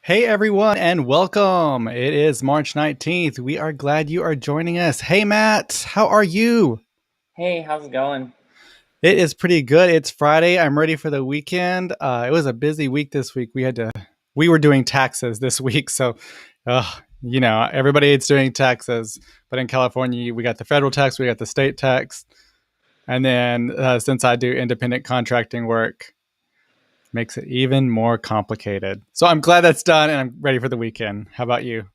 Hey everyone, and welcome. It is March 19th. We are glad you are joining us. Hey Matt, how are you? Hey, how's it going? It is pretty good. It's Friday. I'm ready for the weekend. It was a busy week this week. We were doing taxes this week, so everybody is doing taxes. But in California, we got the federal tax, we got the state tax, and then since I do independent contracting work, makes it even more complicated. So I'm glad that's done, and I'm ready for the weekend. How about you?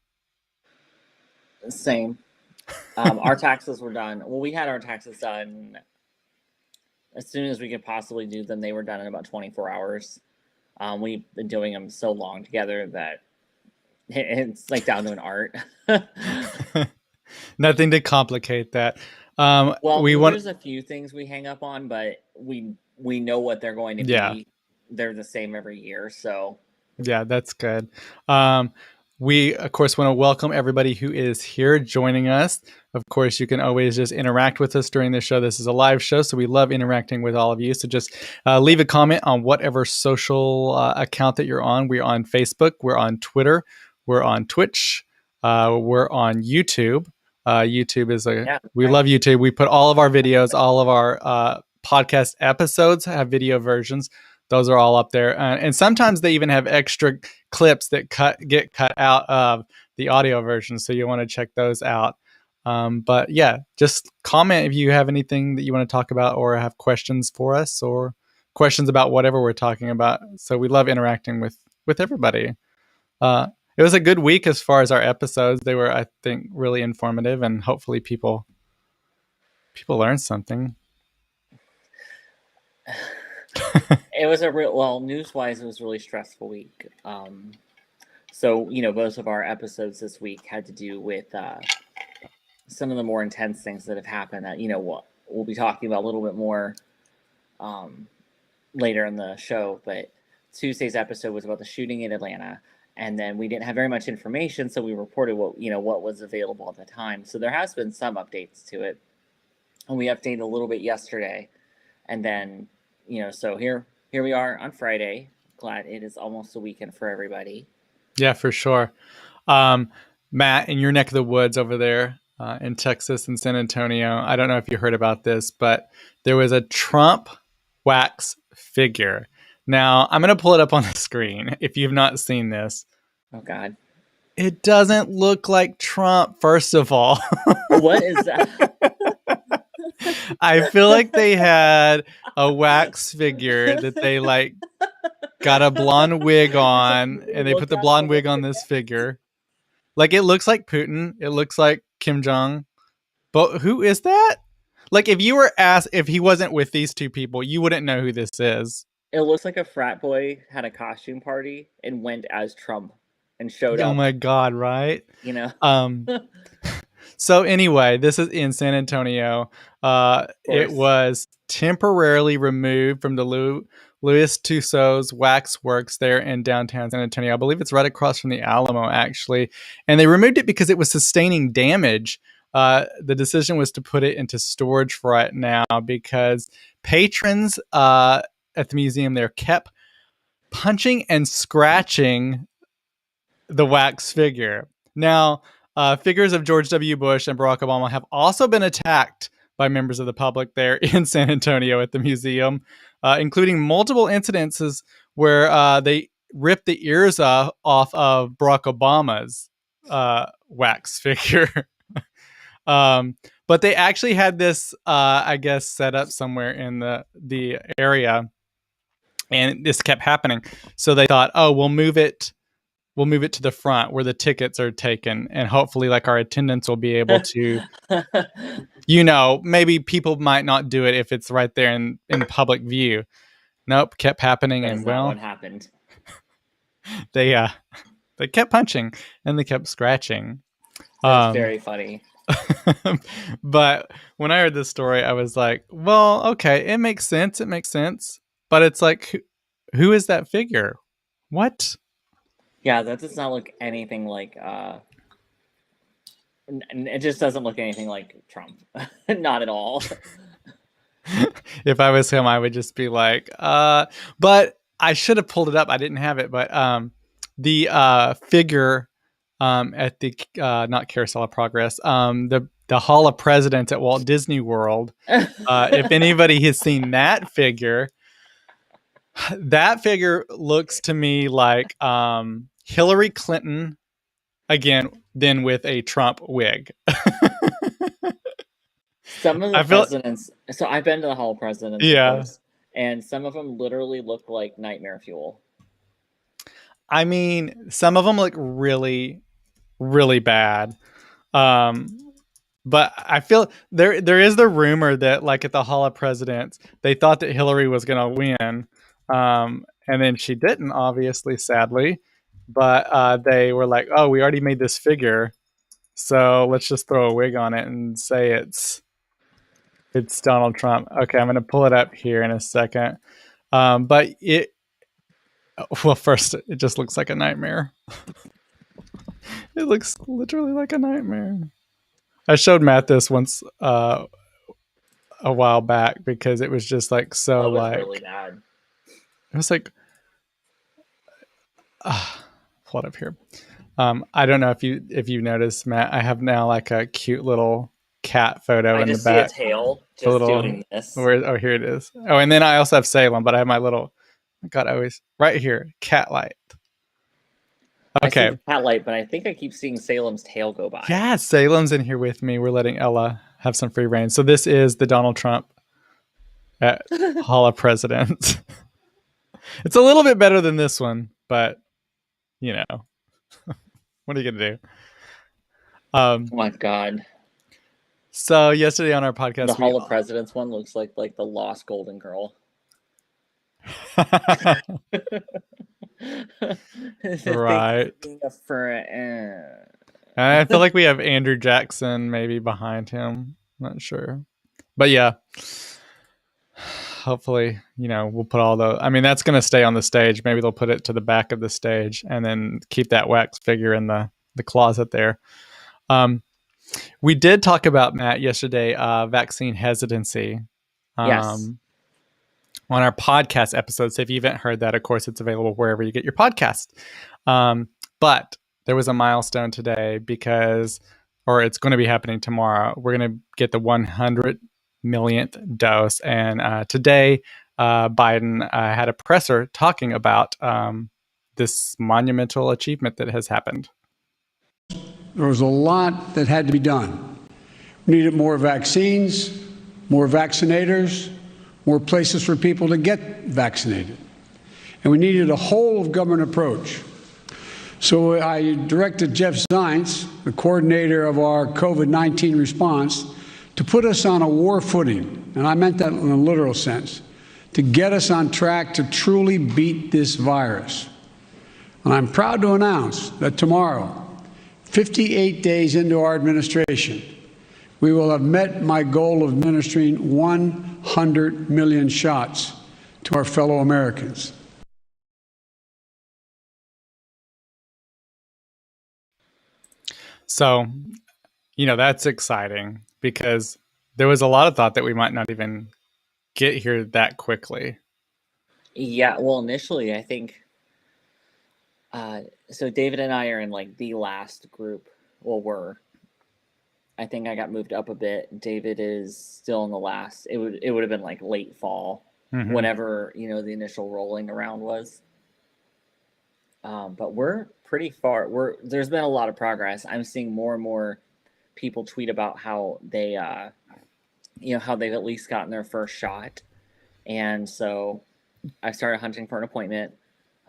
Same. Our taxes were done. Well, we had our taxes done as soon as we could possibly do them. They were done in about 24 hours. We've been doing them so long together that it's like down to an art. Nothing to complicate that. Well, We want, there's a few things we hang up on, but we know what they're going to yeah, be. They're the same every year, so yeah, that's good. Um, we of course want to welcome everybody who is here joining us. Of course, you can always just interact with us during the show. This is a live show, so we love interacting with all of you. So just leave a comment on whatever social account that you're on. We're on Facebook, we're on Twitter, we're on Twitch, we're on YouTube. YouTube is yeah, we right. love YouTube. We put all of our videos, all of our podcast episodes have video versions. Those are all up there, and sometimes they even have extra clips that get cut out of the audio version. So you want to check those out. But yeah, just comment if you have anything that you want to talk about, or have questions for us, or questions about whatever we're talking about. So we love interacting with everybody. It was a good week as far as our episodes. They were, I think, really informative, and hopefully people learned something. It was a real well news-wise. It was a really stressful week. So both of our episodes this week had to do with some of the more intense things that have happened that what we'll be talking about a little bit more um, later in the show. But Tuesday's episode was about the shooting in Atlanta, and then we didn't have very much information, so we reported what was available at the time. So there has been some updates to it, and we updated a little bit yesterday, and then so here we are on Friday. Glad it is almost a weekend for everybody. Yeah, for sure. Um, Matt, in your neck of the woods over there in Texas and San Antonio, I don't know if you heard about this, but there was a Trump wax figure. Now, I'm going to pull it up on the screen if you've not seen this. Oh God. It doesn't look like Trump, first of all. What is that? I feel like they had a wax figure that they like got a blonde wig on, and they put the blonde wig on this figure. Like, it looks like Putin. It looks like Kim Jong. But who is that? Like, if you were asked if he wasn't with these two people, you wouldn't know who this is. It looks like a frat boy had a costume party and went as Trump and showed Oh up. my God, right? You know. Um, so anyway, this is in San Antonio. It was temporarily removed from the Louis Tussauds Wax Works there in downtown San Antonio. I believe it's right across from the Alamo, actually. And they removed it because it was sustaining damage. The decision was to put it into storage for right now because patrons at the museum there kept punching and scratching the wax figure. Now, figures of George W. Bush and Barack Obama have also been attacked by members of the public there in San Antonio at the museum, including multiple incidences where they ripped the ears off of Barack Obama's wax figure. But they actually had this, I guess, set up somewhere in the area, and this kept happening. So they thought, oh, we'll move it to the front where the tickets are taken, and hopefully like our attendants will be able to maybe people might not do it if it's right there in public view. Nope, kept happening. That's And not what happened. They kept punching and they kept scratching. That's very funny. But when I heard this story, I was like, well, okay, it makes sense, but it's like, who is that figure? What? Yeah, that does not look anything like it just doesn't look anything like Trump. Not at all. If I was him, I would just be like, but I should have pulled it up. I didn't have it, but the figure at the not Carousel of Progress, the Hall of Presidents at Walt Disney World. If anybody has seen that figure looks to me like Hillary Clinton again, then with a Trump wig. Some of the presidents. So I've been to the Hall of Presidents, of course, and some of them literally look like nightmare fuel. I mean, some of them look really, really bad. But I feel there is the rumor that, like, at the Hall of Presidents, they thought that Hillary was going to win, and then she didn't, obviously, sadly. But they were like, "Oh, we already made this figure, so let's just throw a wig on it and say it's Donald Trump." Okay, I'm going to pull it up here in a second. But first, it just looks like a nightmare. It looks literally like a nightmare. I showed Matt this once a while back because it was just like so like really bad. It was like pull it up here. I don't know if you noticed, Matt. I have now like a cute little cat photo in the back. I just see a tail just doing this. Oh, here it is. Oh, and then I also have Salem, but I have my little. God, always right here, cat light. Okay, I see the cat light, but I think I keep seeing Salem's tail go by. Yeah, Salem's in here with me. We're letting Ella have some free reign. So this is the Donald Trump at Hall of Presidents. It's a little bit better than this one, but you know, what are you gonna do? Oh my God. So yesterday on our podcast, the Hall of Presidents one looks like the lost Golden Girl. Right. I feel like we have Andrew Jackson maybe behind him. Not sure, but yeah. Hopefully, we'll put all the. I mean, that's going to stay on the stage. Maybe they'll put it to the back of the stage and then keep that wax figure in the closet there. We did talk about, Matt, yesterday, vaccine hesitancy. Yes. On our podcast episodes. So if you haven't heard that, of course, it's available wherever you get your podcast. But there was a milestone today or it's going to be happening tomorrow. We're going to get the 100 millionth dose. And today, Biden had a presser talking about this monumental achievement that has happened. There was a lot that had to be done. We needed more vaccines, more vaccinators, more places for people to get vaccinated. And we needed a whole of government approach. So I directed Jeff Zients, the coordinator of our COVID-19 response, to put us on a war footing, and I meant that in a literal sense, to get us on track to truly beat this virus. And I'm proud to announce that tomorrow, 58 days into our administration, we will have met my goal of administering 100 million shots to our fellow Americans. So, that's exciting because there was a lot of thought that we might not even get here that quickly. Yeah, well, initially, I think, so David and I are in like the last group, were. I think I got moved up a bit. David is still in the last. It would have been like late fall, whenever the initial rolling around was. But we're pretty far. There's been a lot of progress. I'm seeing more and more people tweet about how they, how they've at least gotten their first shot, and so I started hunting for an appointment.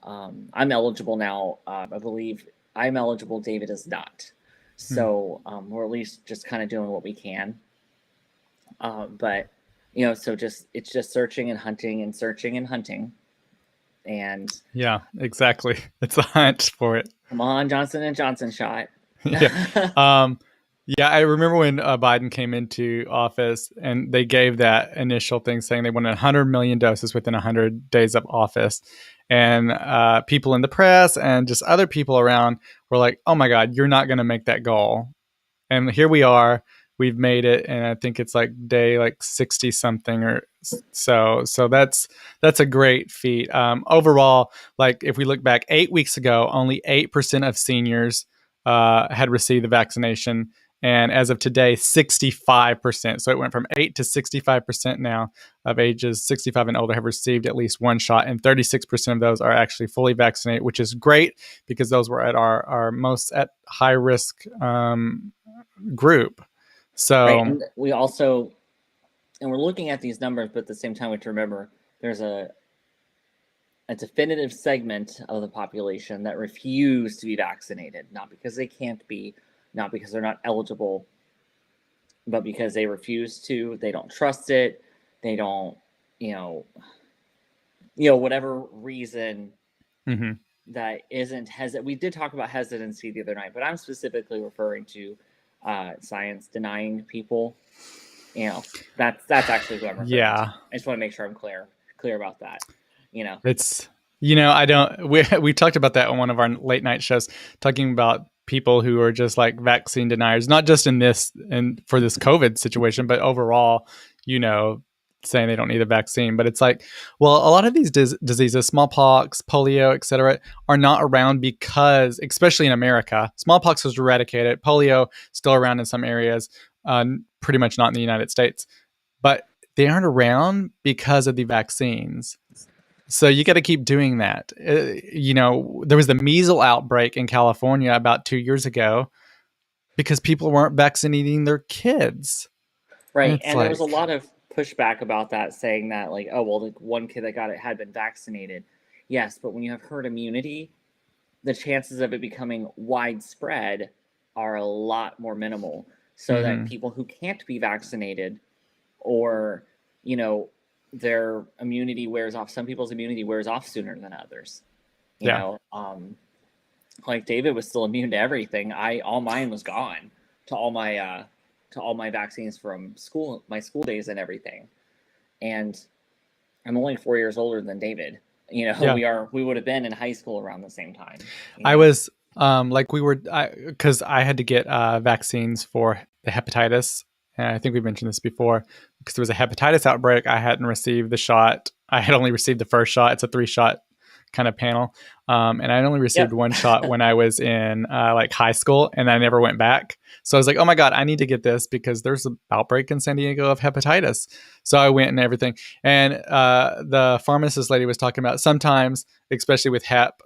I'm eligible now. I believe I'm eligible. David is not. So we're at least just kind of doing what we can. But so it's just searching and hunting and searching and hunting. And yeah, exactly. It's a hunt for it. Come on, Johnson & Johnson shot. Yeah. Yeah, I remember when Biden came into office and they gave that initial thing saying they wanted 100 million doses within 100 days of office. And people in the press and just other people around were like, oh my God, you're not going to make that goal. And here we are. we've made it, and I think it's like day like 60 something or so. So that's a great feat. Overall, like if we look back 8 weeks ago, only 8% of seniors had received the vaccination. And as of today, 65%. So it went from 8 to 65% now of ages 65 and older have received at least one shot. And 36% of those are actually fully vaccinated, which is great because those were at our most at high risk group. So, right. And we also, and we're looking at these numbers, but at the same time, we have to remember there's a definitive segment of the population that refuse to be vaccinated, not because they can't be, not because they're not eligible, but because they refuse to, they don't trust it, they don't, whatever reason that isn't hesitant. We did talk about hesitancy the other night, but I'm specifically referring to science denying people. That's actually who I'm referring to. I just want to make sure I'm clear about that. It's, I don't, we talked about that on one of our late night shows, talking about people who are just like vaccine deniers, not just in this and for this COVID situation, but overall, saying they don't need a vaccine. But it's like, well, a lot of these diseases, smallpox, polio, etc., are not around because, especially in America, smallpox was eradicated, polio still around in some areas, pretty much not in the United States, but they aren't around because of the vaccines. So you got to keep doing that. There was the measles outbreak in California about 2 years ago because people weren't vaccinating their kids. Right. And there was a lot of pushback about that, saying that like, oh, well, the one kid that got it had been vaccinated. Yes, but when you have herd immunity, the chances of it becoming widespread are a lot more minimal. So that people who can't be vaccinated or, their immunity wears off. Some people's immunity wears off sooner than others. Like David was still immune to everything. All mine was gone to all my vaccines from school, my school days and everything. And I'm only 4 years older than David. We would have been in high school around the same time. I was because I had to get vaccines for the hepatitis. And I think we mentioned this before, because there was a hepatitis outbreak. I hadn't received the shot. I had only received the first shot. It's a 3-shot kind of panel. And I only received one shot when I was in like high school, and I never went back. So I was like, oh my God, I need to get this because there's an outbreak in San Diego of hepatitis. So I went and everything. And the pharmacist lady was talking about sometimes, especially with hep,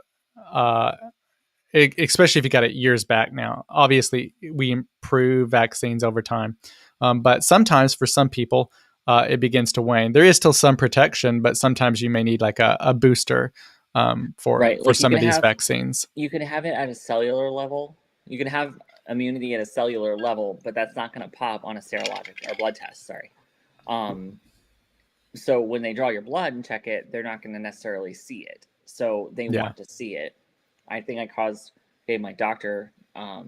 especially if you got it years back now, obviously we improve vaccines over time. But sometimes for some people, it begins to wane. There is still some protection, but sometimes you may need like a booster for some of these vaccines. You can have it at a cellular level. You can have immunity at a cellular level, but that's not going to pop on a serologic or blood test. Sorry. So when they draw your blood and check it, they're not going to necessarily see it. So they want to see it. I think I gave my doctor a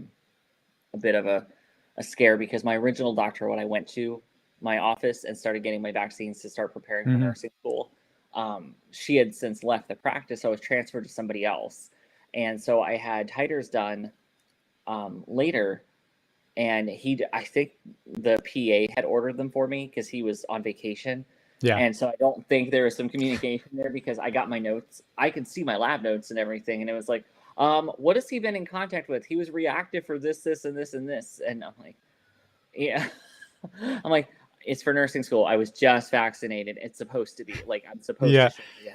bit of a scare, because my original doctor, when I went to my office and started getting my vaccines to start preparing for nursing school, she had since left the practice. So I was transferred to somebody else. And so I had titers done later. And I think the PA had ordered them for me because he was on vacation. Yeah. And so I don't think there was some communication there, because I got my notes. I could see my lab notes and everything. And it was like, what has he been in contact with? He was reactive for this, this, and this, and this. And I'm like, yeah. I'm like, it's for nursing school. I was just vaccinated. It's supposed to be like, I'm supposed to be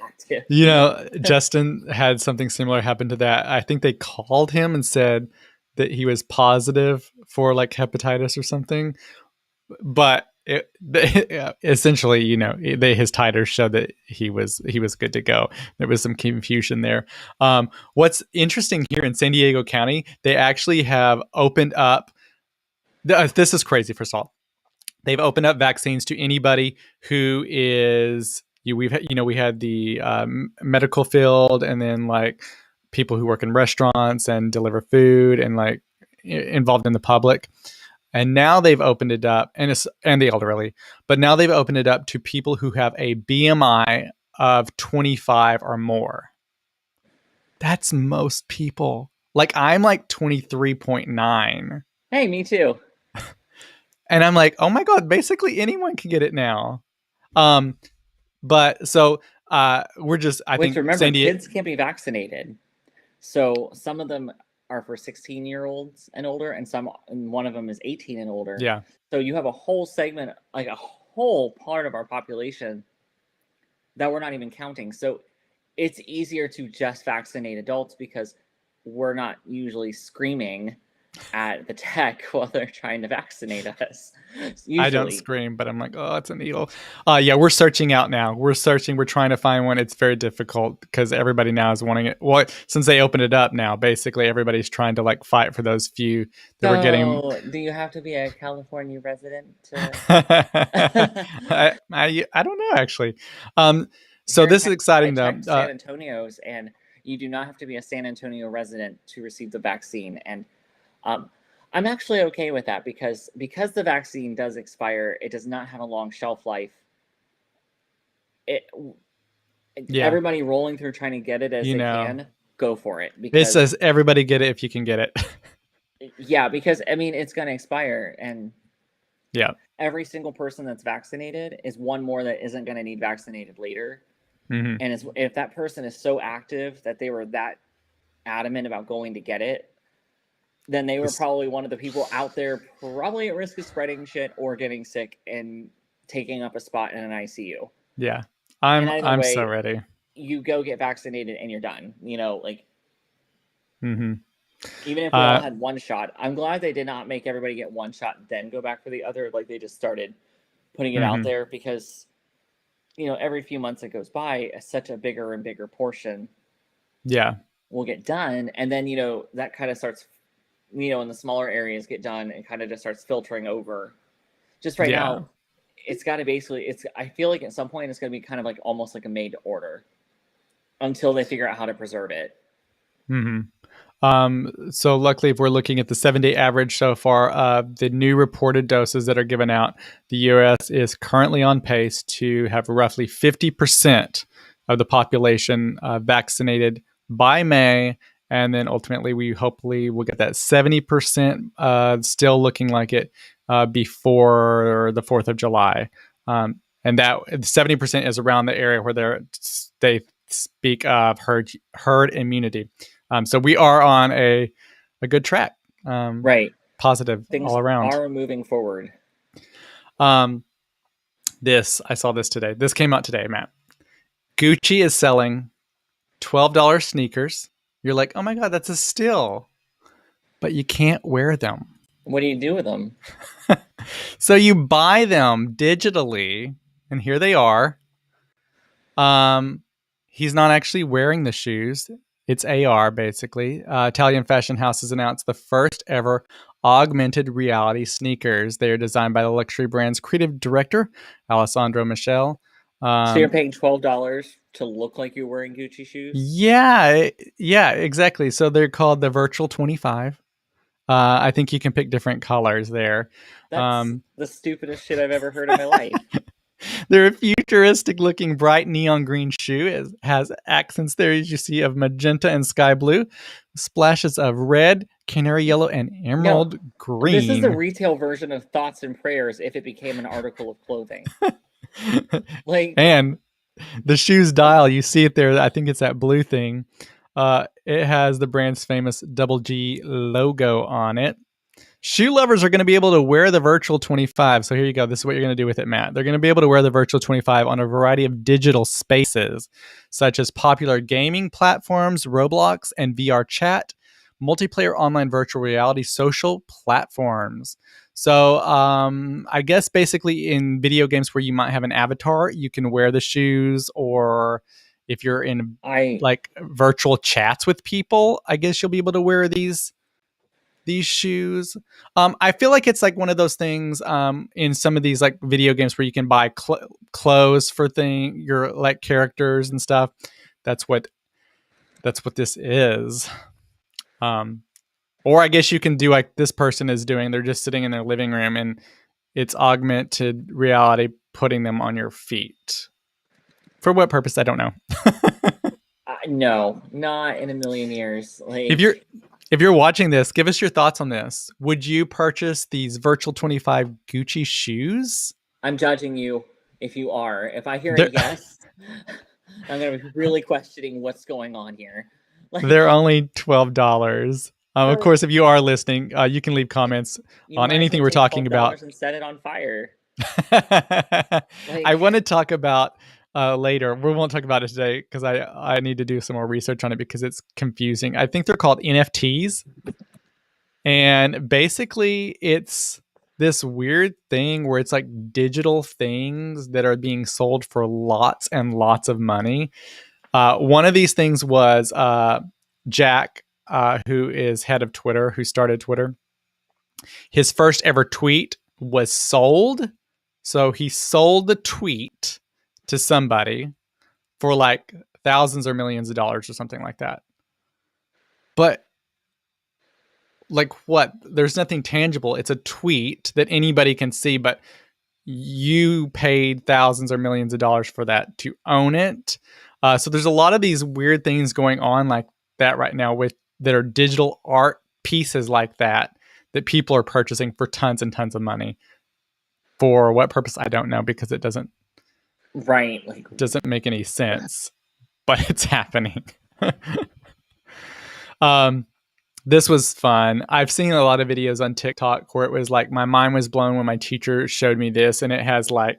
reactive. Justin had something similar happen to that. I think they called him and said that he was positive for like hepatitis or something. But essentially, his titers showed that he was good to go. There was some confusion there. What's interesting here in San Diego County, they actually have opened up. This is crazy. First of all, they've opened up vaccines to anybody who is. We had the medical field, and then like people who work in restaurants and deliver food, and like involved in the public. And now they've opened it up, and the elderly, but now they've opened it up to people who have a BMI of 25 or more. That's most people. Like I'm like 23.9. Hey, me too. And I'm like, oh my God, basically anyone can get it now. But so we're just, I Which, think remember, San Diego. kids can't be vaccinated. So some of them are for 16-year-olds and older, and one of them is 18 and older. Yeah. So you have a whole segment, like a whole part of our population that we're not even counting. So it's easier to just vaccinate adults because we're not usually screaming at the tech while they're trying to vaccinate us. Usually. I don't scream, but I'm like, oh, it's a needle. Yeah, we're searching out now. We're trying to find one. It's very difficult because everybody now is wanting it. Well, since they opened it up now, basically everybody's trying to like fight for those few that we're getting. Do you have to be a California resident to... I don't know, actually. So this is exciting, though. San Antonio's, and you do not have to be a San Antonio resident to receive the vaccine. And I'm actually okay with that because the vaccine does expire. It does not have a long shelf life. Everybody rolling through trying to get it as they can, go for it. Because it says everybody get it if you can get it. Yeah, because I mean it's going to expire, and yeah, every single person that's vaccinated is one more that isn't going to need vaccinated later. Mm-hmm. And if that person is so active that they were that adamant about going to get it, then they were probably one of the people out there probably at risk of spreading shit or getting sick and taking up a spot in an ICU. Yeah. I'm so ready. You go get vaccinated and you're done. You know, like mm-hmm. Even if we all had one shot, I'm glad they did not make everybody get one shot and then go back for the other. Like they just started putting it out there because, you know, every few months that goes by, such a bigger and bigger portion will get done. And then, you know, that kind of starts, you know, in the smaller areas get done and kind of just starts filtering over. Just right now, it's got to basically, I feel like at some point it's going to be kind of like almost like a made to order until they figure out how to preserve it. Mm-hmm. So luckily, if we're looking at the 7-day average so far, the new reported doses that are given out, the U.S. is currently on pace to have roughly 50% of the population vaccinated by May. And then ultimately, we hopefully will get that 70%, still looking like it, before the 4th of July. And that 70% is around the area where they speak of herd immunity. So we are on a good track. Right. Positive Things all around. Are moving forward. I saw this today. This came out today, Matt. Gucci is selling $12 sneakers. You're like, oh my God, that's a steal. But you can't wear them. What do you do with them? So you buy them digitally, and here they are. He's not actually wearing the shoes. It's AR, basically. Italian fashion house has announced the first ever augmented reality sneakers. They are designed by the luxury brand's creative director, Alessandro Michele. So you're paying $12 to look like you're wearing Gucci shoes? Yeah, exactly. So they're called the Virtual 25. I think you can pick different colors there. That's the stupidest shit I've ever heard in my life. They're a futuristic-looking bright neon green shoe. It has accents there, as you see, of magenta and sky blue, splashes of red, canary yellow, and emerald green. This is the retail version of Thoughts and Prayers if it became an article of clothing. And the shoe's dial, you see it there. I think it's that blue thing. It has the brand's famous double G logo on it. Shoe lovers are going to be able to wear the Virtual 25. So here you go. This is what you're going to do with it, Matt. They're going to be able to wear the Virtual 25 on a variety of digital spaces, such as popular gaming platforms, Roblox, and VR chat, multiplayer online virtual reality social platforms. So I guess basically in video games where you might have an avatar, you can wear the shoes, or if you're in like virtual chats with people, I guess you'll be able to wear these shoes. I feel like it's like one of those things in some of these like video games where you can buy clothes for your like characters and stuff. That's what this is. Or I guess you can do like this person is doing. They're just sitting in their living room and it's augmented reality putting them on your feet. For what purpose? I don't know. No, not in a million years. Like if if you're watching this, give us your thoughts on this. Would you purchase these Virtual 25 Gucci shoes? I'm judging you if you are. If I hear a yes, I'm going to be really questioning what's going on here. They're only $12. Of course, if you are listening, you can leave comments on anything we're talking about and set it on fire. I want to talk about later. We won't talk about it today because I need to do some more research on it because it's confusing. I think they're called NFTs. And basically, it's this weird thing where it's like digital things that are being sold for lots and lots of money. One of these things was Jack, who is head of Twitter, who started Twitter. His first ever tweet was sold. So he sold the tweet to somebody for like thousands or millions of dollars or something like that. But like what? There's nothing tangible. It's a tweet that anybody can see, but you paid thousands or millions of dollars for that to own it. So there's a lot of these weird things going on like that right now with that are digital art pieces like that people are purchasing for tons and tons of money. For what purpose, I don't know, because it doesn't make any sense, but it's happening. This was fun. I've seen a lot of videos on TikTok where it was like my mind was blown when my teacher showed me this, and it has like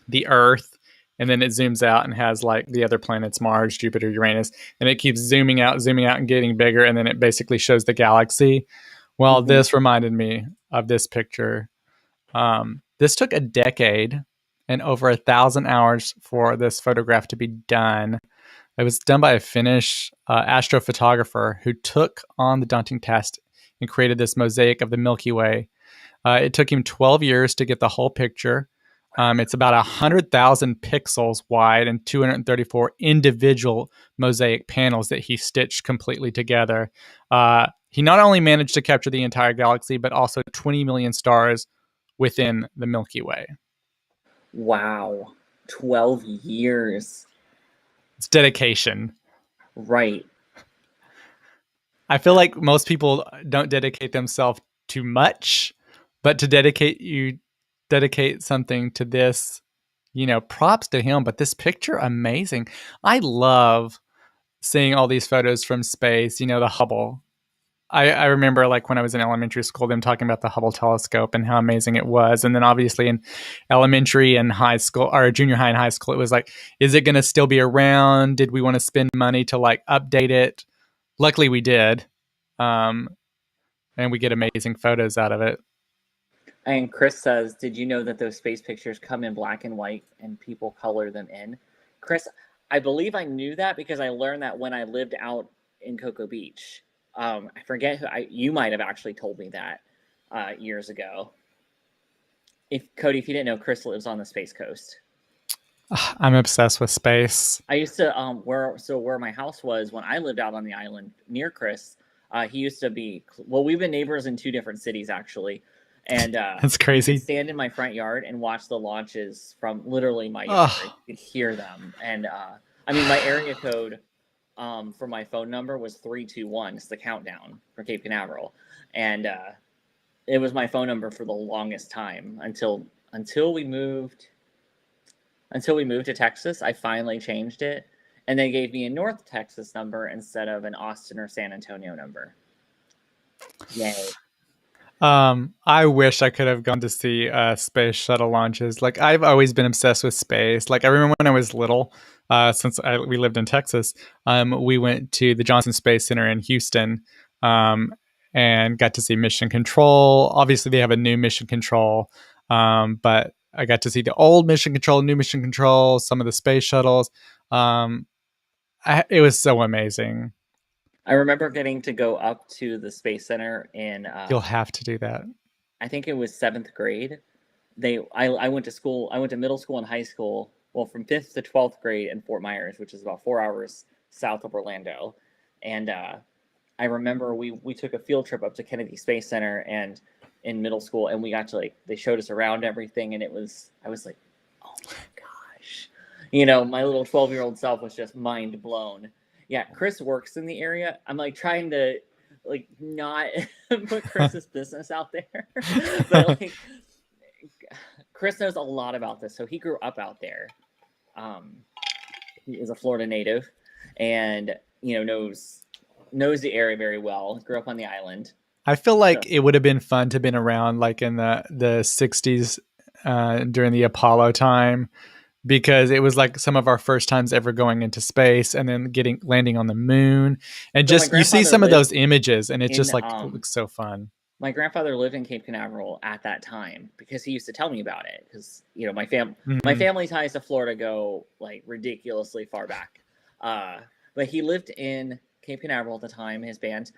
the Earth, and then it zooms out and has like the other planets, Mars, Jupiter, Uranus, and it keeps zooming out and getting bigger, and then it basically shows the galaxy. Well, this reminded me of this picture. This took a decade and over 1,000 hours for this photograph to be done. It was done by a Finnish astrophotographer who took on the daunting task and created this mosaic of the Milky Way. It took him 12 years to get the whole picture. It's about 100,000 pixels wide and 234 individual mosaic panels that he stitched completely together. He not only managed to capture the entire galaxy, but also 20 million stars within the Milky Way. Wow. 12 years. It's dedication. Right. I feel like most people don't dedicate themselves too much, but to dedicate something to this, props to him. But this picture, amazing. I love seeing all these photos from space, the Hubble. I remember like when I was in elementary school, them talking about the Hubble telescope and how amazing it was. And then obviously in elementary and high school or junior high and high school, it was like, is it going to still be around? Did we want to spend money to like update it? Luckily we did. And we get amazing photos out of it. And Chris says, did you know that those space pictures come in black and white and people color them in? Chris, I believe I knew that because I learned that when I lived out in Cocoa Beach. I forget you might have actually told me that years ago. Cody, if you didn't know, Chris lives on the Space Coast. I'm obsessed with space. I used to where my house was when I lived out on the island near Chris. He used to be we've been neighbors in 2 different cities actually, and that's crazy. I could stand in my front yard and watch the launches from literally my yard. You could hear them, and my area code. For my phone number was 321. It's the countdown for Cape Canaveral, and it was my phone number for the longest time until we moved to Texas. I finally changed it, and they gave me a North Texas number instead of an Austin or San Antonio number. Yay! I wish I could have gone to see space shuttle launches. Like I've always been obsessed with space. Like I remember when I was little. Since we lived in Texas, we went to the Johnson Space Center in Houston and got to see Mission Control. Obviously, they have a new Mission Control, but I got to see the old Mission Control, new Mission Control, some of the space shuttles. It was so amazing. I remember getting to go up to the Space Center in... You'll have to do that. I think it was 7th grade. I went to school. I went to middle school and high school. Well, from 5th to 12th grade in Fort Myers, which is about 4 hours south of Orlando. And I remember we took a field trip up to Kennedy Space Center and in middle school, and we got to they showed us around everything, and I was like, oh my gosh. My little 12-year-old self was just mind blown. Yeah, Chris works in the area. I'm trying to like not put Chris's business out there, but like Chris knows a lot about this. So he grew up out there. He is a Florida native, and knows the area very well. Grew up on the island. I feel like it would have been fun to have been around like in the 60s during the Apollo time, because it was like some of our first times ever going into space and then landing on the moon, and just you see some of those images and it's just like it looks so fun. My grandfather lived in Cape Canaveral at that time because he used to tell me about it, because my family ties to Florida go like ridiculously far back, but he lived in Cape Canaveral at the time. His band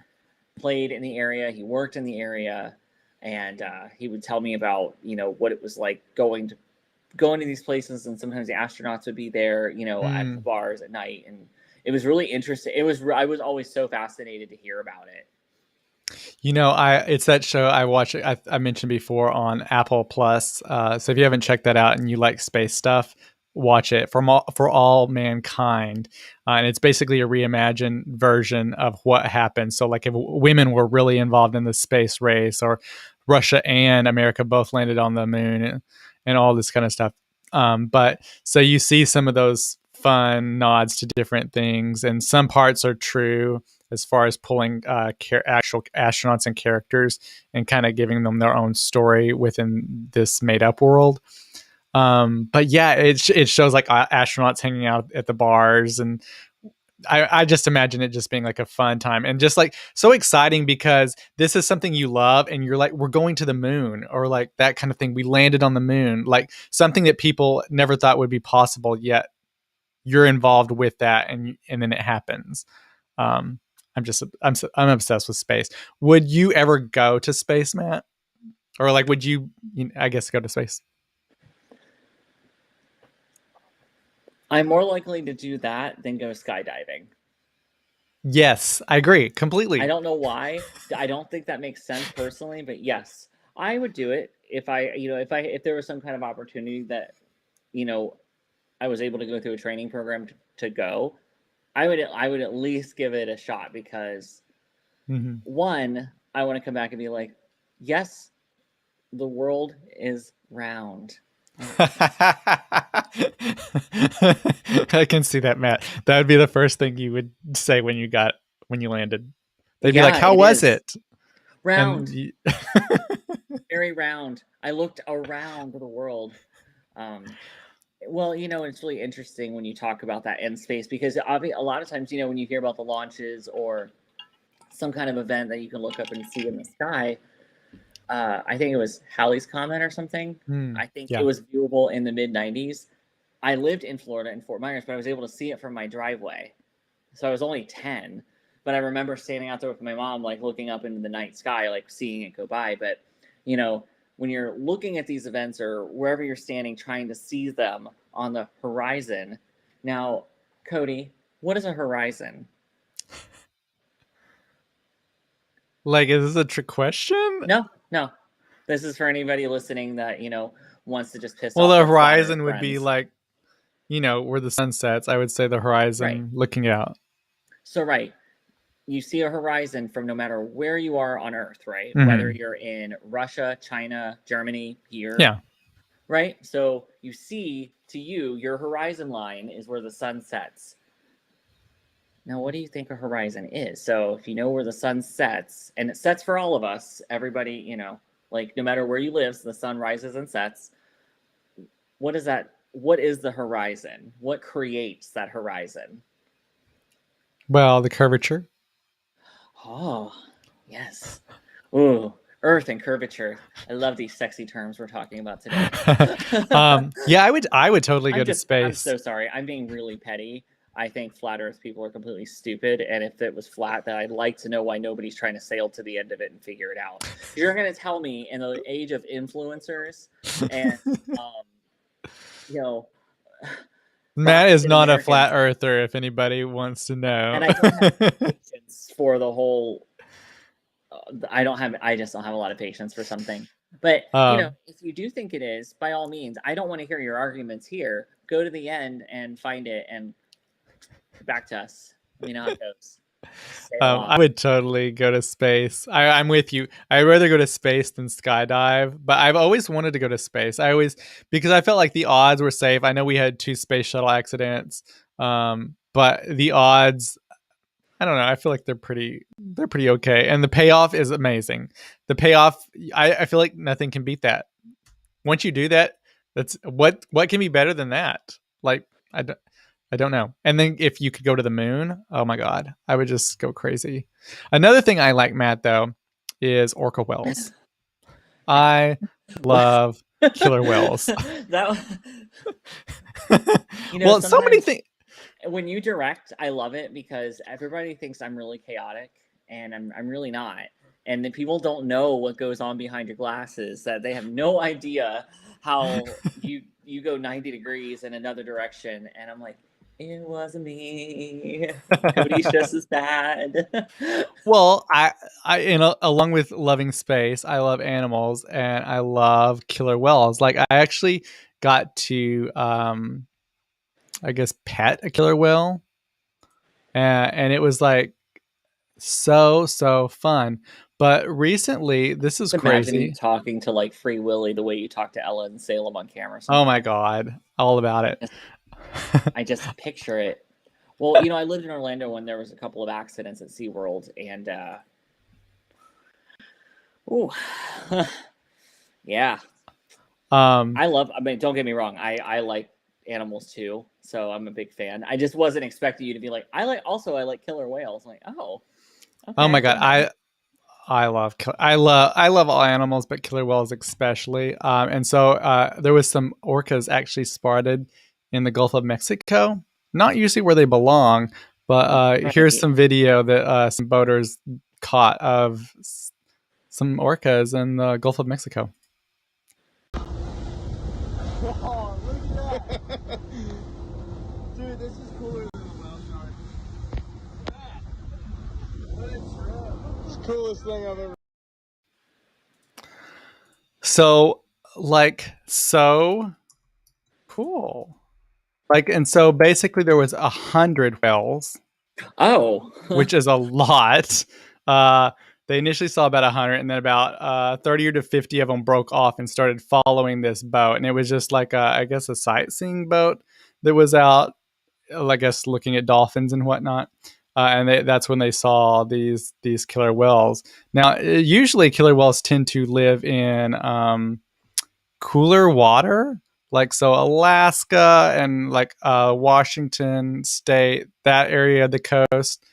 played in the area, he worked in the area, and he would tell me about what it was like going to these places, and sometimes the astronauts would be there at the bars at night, and it was really interesting. I was always so fascinated to hear about it. It's that show I watch. I mentioned before on Apple Plus. So if you haven't checked that out and you like space stuff, watch it. For all mankind, and it's basically a reimagined version of what happened. So like if women were really involved in the space race, or Russia and America both landed on the moon, and all this kind of stuff. But so you see some of those fun nods to different things, and some parts are true as far as pulling actual astronauts and characters and kind of giving them their own story within this made up world. But yeah, it shows like astronauts hanging out at the bars, and I just imagine it just being like a fun time and just like so exciting, because this is something you love and you're like, we're going to the moon, or like that kind of thing. We landed on the moon, like something that people never thought would be possible, yet you're involved with that, and then it happens. I'm obsessed with space. Would you ever go to space, Matt? Or like, would you I guess go to space? I'm more likely to do that than go skydiving. Yes, I agree completely. I don't know why. I don't think that makes sense personally, but yes, I would do it if if there was some kind of opportunity that I was able to go through a training program to go. I would at least give it a shot, because one, I want to come back and be like, yes, the world is round. I can see that, Matt. That would be the first thing you would say when you landed. They'd be like, "How was it?" Round. Very round. I looked around the world. Well, it's really interesting when you talk about that in space, because a lot of times, when you hear about the launches or some kind of event that you can look up and see in the sky, I think it was Halley's Comet or something. I think it was viewable in the mid-90s. I lived in Florida in Fort Myers, but I was able to see it from my driveway. So I was only 10, but I remember standing out there with my mom, like looking up into the night sky, like seeing it go by. But, when you're looking at these events or wherever you're standing, trying to see them on the horizon. Now, Cody, what is a horizon? Like, is this a trick question? No. This is for anybody listening that, wants to just piss off. Well, the horizon would be like, where the sun sets. I would say the horizon, looking out. So, right. You see a horizon from no matter where you are on Earth, right? Whether you're in Russia, China, Germany, here. Yeah. Right? So you see, to you, your horizon line is where the sun sets. Now, what do you think a horizon is? So if you know where the sun sets, and it sets for all of us, everybody, like no matter where you live, the sun rises and sets. What is that? What is the horizon? What creates that horizon? Well, the curvature. Oh, yes. Ooh, Earth and curvature. I love these sexy terms we're talking about today. Yeah, I would totally go to space. I'm so sorry. I'm being really petty. I think flat Earth people are completely stupid, and if it was flat, then I'd like to know why nobody's trying to sail to the end of it and figure it out. You're going to tell me in the age of influencers and Matt is not a flat earther, if anybody wants to know. And I don't have patience for the whole. I just don't have a lot of patience for something. But if you do think it is, by all means, I don't want to hear your arguments here. Go to the end and find it, and back to us. Let me know how it goes. I would totally go to space. I'm with you. I'd rather go to space than skydive, but I've always wanted to go to space. Because I felt like the odds were safe. I know we had 2 space shuttle accidents, but the odds, I don't know. I feel like they're pretty okay, and the payoff is amazing. The payoff, I feel like nothing can beat that. Once you do that, that's what can be better than that? Like I don't know. And then if you could go to the moon, oh my god, I would just go crazy. Another thing I like, Matt, though, is orca whales. I love killer whales. That, well, so many things. When you direct, I love it because everybody thinks I'm really chaotic, and I'm really not. And then people don't know what goes on behind your glasses. That they have no idea how you go 90 degrees in another direction, and I'm like, it wasn't me. Cody's just as bad. Well, along with loving space, I love animals and I love killer whales. Like I actually got to, I guess, pet a killer whale, and it was like so fun. But recently, this is crazy. Imagine you talking to like Free Willy the way you talk to Ella in Salem on camera. Oh my god, all about it. I just picture it. Well, I lived in Orlando when there was a couple of accidents at SeaWorld, and yeah. I mean, don't get me wrong, I like animals too, so I'm a big fan. I just wasn't expecting you to be like, I like killer whales. I'm like, oh. Okay, oh my god, I love all animals, but killer whales especially. And so there was some orcas actually spotted in the Gulf of Mexico. Not usually where they belong, but here's some video that some boaters caught of some orcas in the Gulf of Mexico. Oh, look at that! Dude, this is cooler than a whale shark. What a trip. It's the coolest thing I've ever. So cool. And so basically there was 100 whales. Oh. Which is a lot. They initially saw about 100, and then about 30 to 50 of them broke off and started following this boat. And it was just like I guess a sightseeing boat that was out, I guess, looking at dolphins and whatnot. And that's when they saw these killer whales. Now, usually killer whales tend to live in cooler water, like so Alaska and like Washington State, that area of the coast.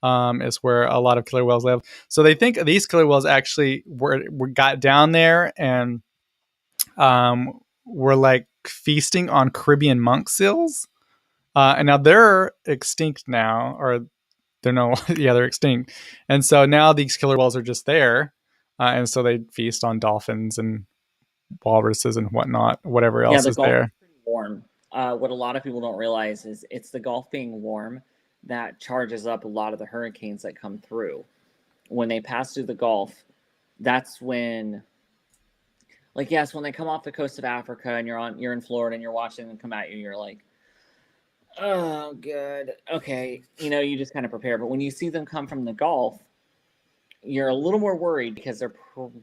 Is where a lot of killer whales live. So they think these killer whales actually got down there and were like feasting on Caribbean monk seals. And now they're extinct now, or they're no, yeah, they're extinct. And so now these killer whales are just there, and so they feast on dolphins and walruses and whatnot, whatever else is there. Gulf is pretty warm. What a lot of people don't realize is it's the Gulf being warm that charges up a lot of the hurricanes that come through. When they pass through the Gulf, that's when, like, yes, when they come off the coast of Africa and you're in Florida and you're watching them come at you, you're like, oh, good. Okay. You just kind of prepare. But when you see them come from the Gulf, you're a little more worried because they're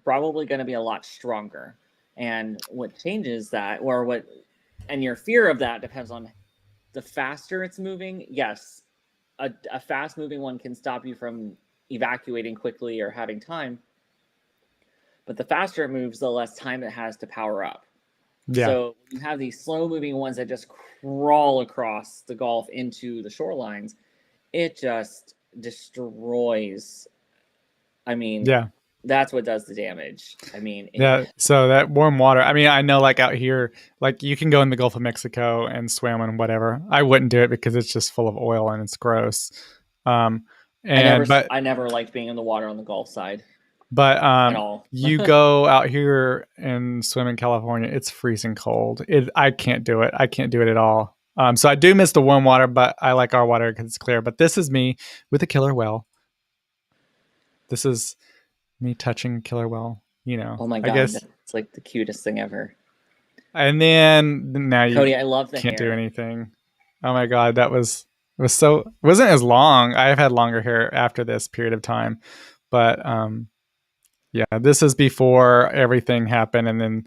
probably going to be a lot stronger. And what changes that, and your fear of that depends on the faster it's moving. Yes, a fast-moving one can stop you from evacuating quickly or having time. But the faster it moves, the less time it has to power up. Yeah. So you have these slow-moving ones that just crawl across the Gulf into the shorelines. It just destroys. I mean, yeah. That's what does the damage. I mean, so that warm water. I mean, I know, like out here, like you can go in the Gulf of Mexico and swim and whatever. I wouldn't do it because it's just full of oil and it's gross. I never liked being in the water on the Gulf side. But at all. You go out here and swim in California, it's freezing cold. I can't do it. I can't do it at all. So I do miss the warm water, but I like our water because it's clear. But this is me with a killer whale. This is me touching killer whale, Oh my god, it's like the cutest thing ever. And then now you Cody, I love the can't hair. Do anything. Oh my god, that was It wasn't as long. I've had longer hair after this period of time, but yeah, this is before everything happened, and then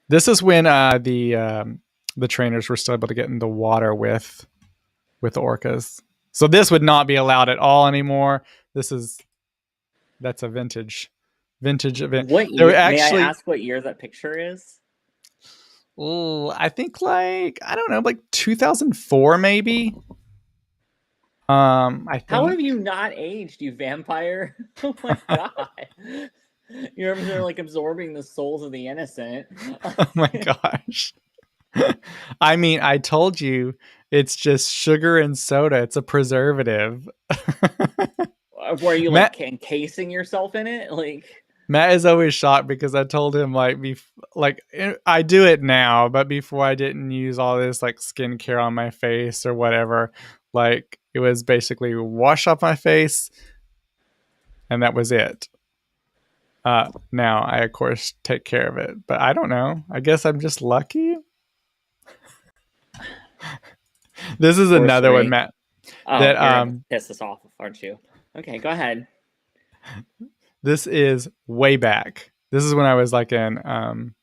this is when the trainers were still able to get in the water with the orcas. So this would not be allowed at all anymore. That's a vintage event. What There were year? May I actually, ask what year that picture is? I think like, I don't know, like 2004 maybe. I How think. have you not aged, you vampire? Oh my god. You're over there like absorbing the souls of the innocent. Oh my gosh. I mean, I told you it's just sugar and soda. It's a preservative. Were you Matt, like encasing yourself in it? Like Matt is always shocked because I told him like I do it now, but before I didn't use all this like skincare on my face or whatever. Like it was basically wash off my face, and that was it. Now I of course take care of it, but I don't know. I guess I'm just lucky. This is another one, Matt. Oh, That you're gonna piss us off, aren't you? Okay, go ahead. This is way back. This is when I was like in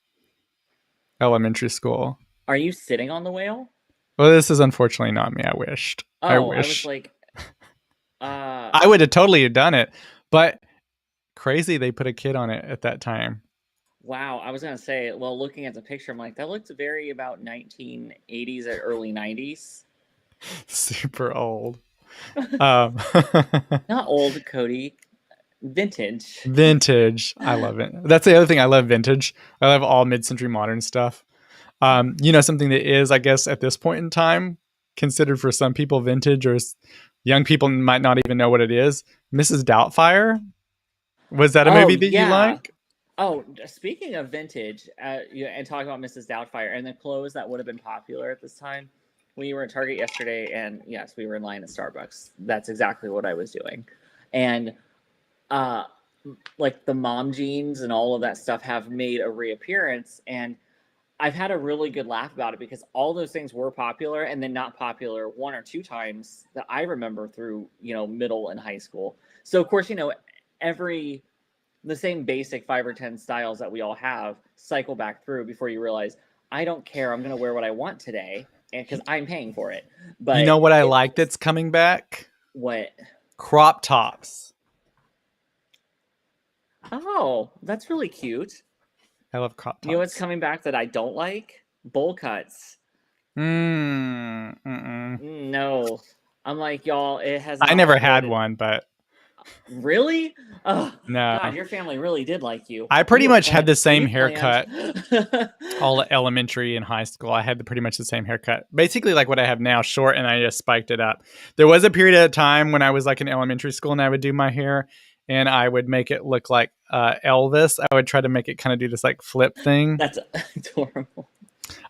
elementary school. Are you sitting on the whale? Well, this is unfortunately not me. I wished. Oh, I wish. I was like, I would have totally done it, but crazy they put a kid on it at that time. Wow, I was gonna say, well, looking at the picture, I'm like, that looks very about 1980s or early 90s. Super old. Not old, Cody. Vintage. Vintage. I love it. That's the other thing. I love vintage. I love all mid-century modern stuff. Something that is, I guess, at this point in time, considered for some people vintage, or young people might not even know what it is. Mrs. Doubtfire. Was that a movie that you like? Oh, speaking of vintage, and talking about Mrs. Doubtfire and the clothes that would have been popular at this time, we were at Target yesterday, and yes, we were in line at Starbucks. That's exactly what I was doing, and like the mom jeans and all of that stuff have made a reappearance, and I've had a really good laugh about it because all those things were popular and then not popular one or two times that I remember through middle and high school. So of course the same basic 5 or 10 styles that we all have cycle back through before you realize, I don't care, I'm going to wear what I want today, and because I'm paying for it. But you know what I like that's coming back? What? Crop tops. Oh, that's really cute. I love crop tops. You know what's coming back that I don't like? Bowl cuts. No. I'm like, y'all, it has. I never had one, but. Really? Oh, no. God, your family really did like you. I pretty much had the same haircut all elementary and high school. I had pretty much the same haircut. Basically like what I have now, short, and I just spiked it up. There was a period of time when I was like in elementary school and I would do my hair and I would make it look like Elvis. I would try to make it kind of do this like flip thing. That's adorable.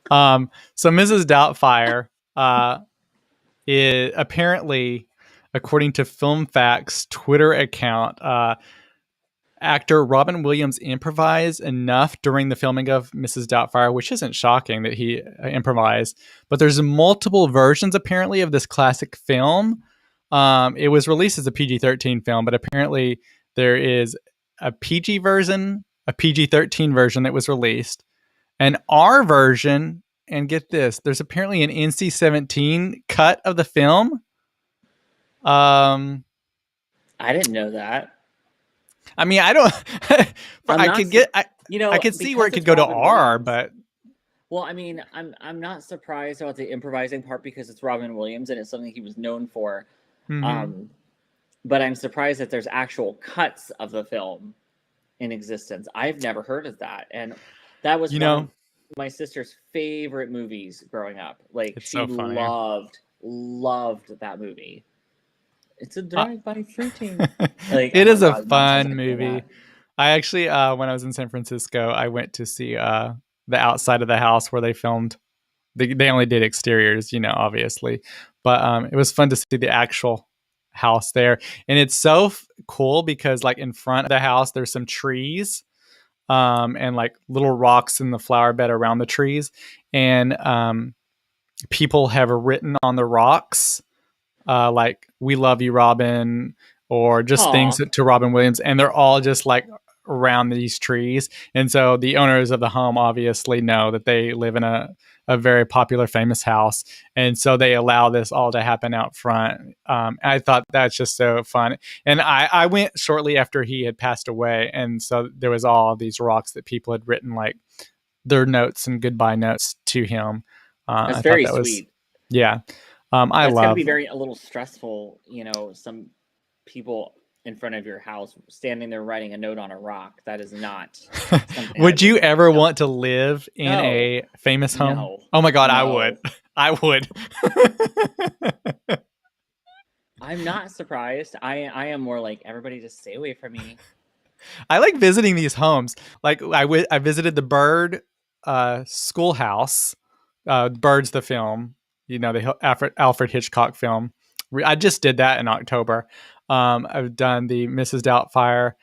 So Mrs. Doubtfire is apparently, according to Film Facts Twitter account, actor Robin Williams improvised enough during the filming of Mrs. Doubtfire, which isn't shocking that he improvised. But there's multiple versions apparently of this classic film. It was released as a PG-13 film, but apparently there is a PG version, a PG-13 version that was released, an R version, and get this, there's apparently an NC-17 cut of the film. I didn't know that. I mean, I don't. I could see where it could go to R, but. Well, I mean, I'm not surprised about the improvising part because it's Robin Williams and it's something he was known for. Mm-hmm. But I'm surprised that there's actual cuts of the film in existence. I've never heard of that, and that was one of my sister's favorite movies growing up. Like she loved that movie. It's a drive-by fruiting. Like, it is a fun movie. I actually, when I was in San Francisco, I went to see the outside of the house where they filmed. They only did exteriors, obviously, but it was fun to see the actual house there. And it's so cool because, like, in front of the house, there's some trees, and like little rocks in the flower bed around the trees, and people have written on the rocks like "We Love You, Robin," or just things Aw. to Robin Williams, and they're all just like around these trees. And so the owners of the home obviously know that they live in a very popular, famous house, and so they allow this all to happen out front. I thought that's just so fun. And I went shortly after he had passed away, and so there was all these rocks that people had written like their notes and goodbye notes to him. That's I thought very that was, sweet. yeah. I That's gotta love. be a little stressful, some people in front of your house standing there writing a note on a rock. That is not something I Would you ever no. want to live in No. a famous home? No. Oh my God, I No. would. I would. I'm not surprised. I am more like, everybody just stay away from me. I like visiting these homes. Like I visited the Bird schoolhouse, Bird's the film, the Alfred Hitchcock film. I just did that in October. I've done the Mrs. Doubtfire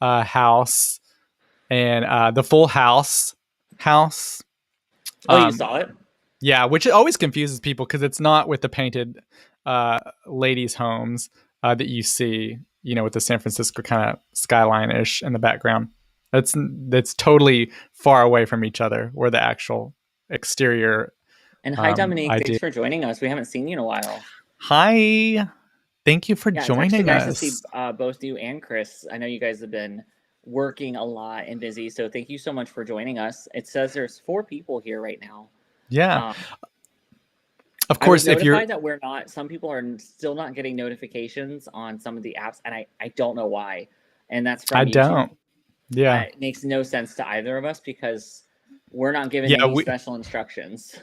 house and the Full House house. Oh, you saw it? Yeah, which always confuses people because it's not with the painted ladies' homes that you see, with the San Francisco kind of skyline-ish in the background. That's totally far away from each other, where the actual exterior. And hi, Dominique. idea. Thanks for joining us. We haven't seen you in a while. Hi, thank you for joining it's actually us. nice to see both you and Chris. I know you guys have been working a lot and busy, so thank you so much for joining us. It says there's 4 people here right now. Yeah. Of course, if you're that some people are still not getting notifications on some of the apps, and I don't know why. And that's from YouTube. don't. Yeah. It makes no sense to either of us because we're not given any special instructions.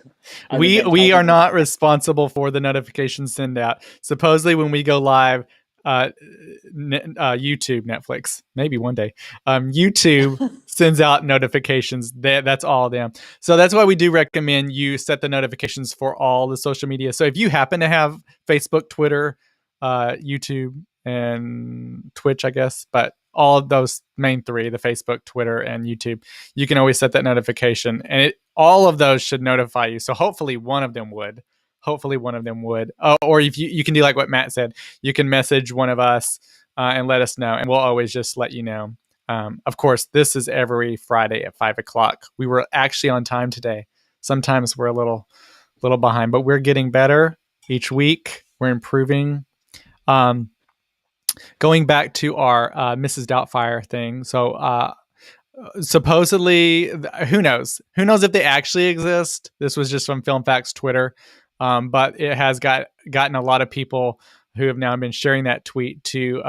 We are not responsible for the notifications send out. Supposedly when we go live, YouTube, Netflix, maybe one day, YouTube sends out notifications. That's all them. So that's why we do recommend you set the notifications for all the social media. So if you happen to have Facebook, Twitter, YouTube, and Twitch, I guess, but all of those main 3, the Facebook, Twitter, and YouTube, you can always set that notification, and all of those should notify you. So hopefully one of them would. Or if you can do like what Matt said, you can message one of us and let us know, and we'll always just let you know. Of course, this is every Friday at 5:00. We were actually on time today. Sometimes we're a little behind, but we're getting better each week. We're improving. Going back to our Mrs. Doubtfire thing. So supposedly, who knows if they actually exist. This was just from Film Facts Twitter. But it has gotten a lot of people who have now been sharing that tweet to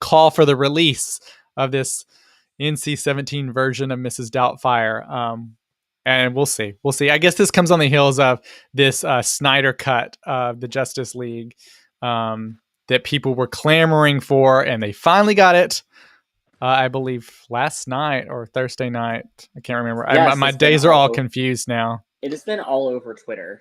call for the release of this NC-17 version of Mrs. Doubtfire. And we'll see. I guess this comes on the heels of this Snyder cut of the Justice League that people were clamoring for, and they finally got it. I believe last night or Thursday night. I can't remember. Yes, my days are all confused now. It has been all over Twitter.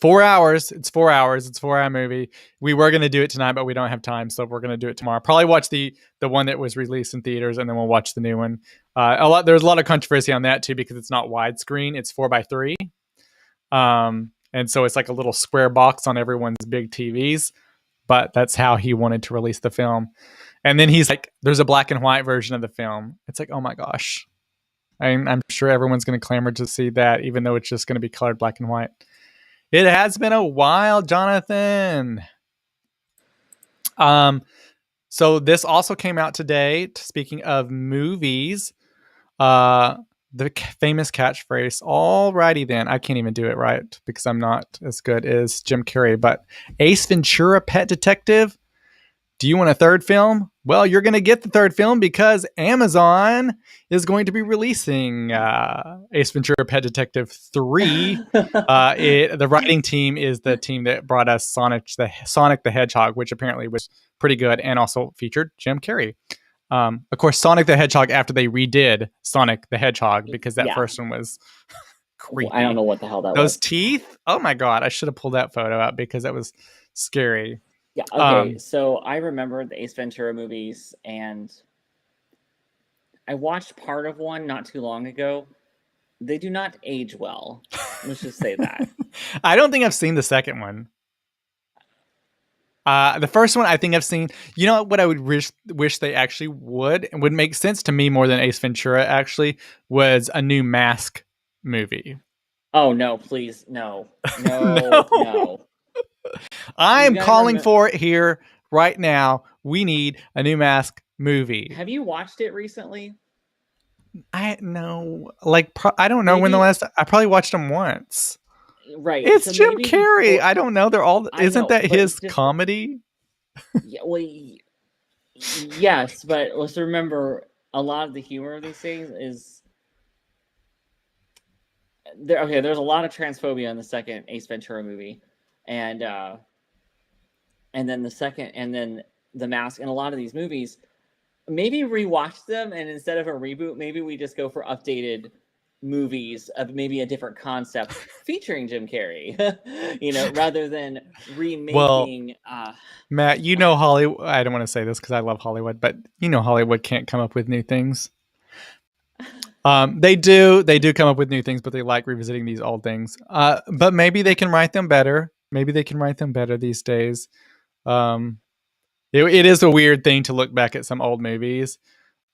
4 hours. It's 4 hours. It's a 4-hour movie. We were going to do it tonight, but we don't have time, so we're going to do it tomorrow. Probably watch the one that was released in theaters, and then we'll watch the new one. There's a lot of controversy on that too because it's not widescreen. It's 4:3, and so it's like a little square box on everyone's big TVs. But that's how he wanted to release the film. And then he's like, "There's a black and white version of the film." It's like, oh my gosh. I'm sure everyone's going to clamor to see that, even though it's just going to be colored black and white. It has been a while, Jonathan. So this also came out today. Speaking of movies, the famous catchphrase. Alrighty then, I can't even do it right because I'm not as good as Jim Carrey. But Ace Ventura: Pet Detective. Do you want a third film? Well, you're going to get the third film because Amazon is going to be releasing Ace Ventura: Pet Detective 3. The writing team is the team that brought us Sonic the Hedgehog, which apparently was pretty good and also featured Jim Carrey. Of course, Sonic the Hedgehog after they redid Sonic the Hedgehog because that first one was creepy. I don't know what the hell that was. Those teeth? Oh my God, I should have pulled that photo out because that was scary. Yeah, okay, so I remember the Ace Ventura movies, and I watched part of one not too long ago. They do not age well. Let's just say that. I don't think I've seen the second one. The first one I think I've seen. You know what I would wish they actually would, and would make sense to me more than Ace Ventura actually, was a new Mask movie. Oh no, please, no. I'm calling for it here right now. We need a new Mask movie. Have you watched it recently? I know, like I don't know when the last. I probably watched them once. Right, it's so Jim Carrey. I don't know. They're all. Isn't that his comedy? Yeah, well, yes, but let's remember a lot of the humor of these things is there. Okay, there's a lot of transphobia in the second Ace Ventura movie, and then the Mask, and a lot of these movies. Maybe rewatch them, and instead of a reboot, maybe we just go for updated movies of maybe a different concept featuring Jim Carrey, rather than remaking. Matt, Hollywood. I don't want to say this because I love Hollywood, but Hollywood can't come up with new things. They do come up with new things, but they like revisiting these old things. But maybe they can write them better. Maybe they can write them better these days. It is a weird thing to look back at some old movies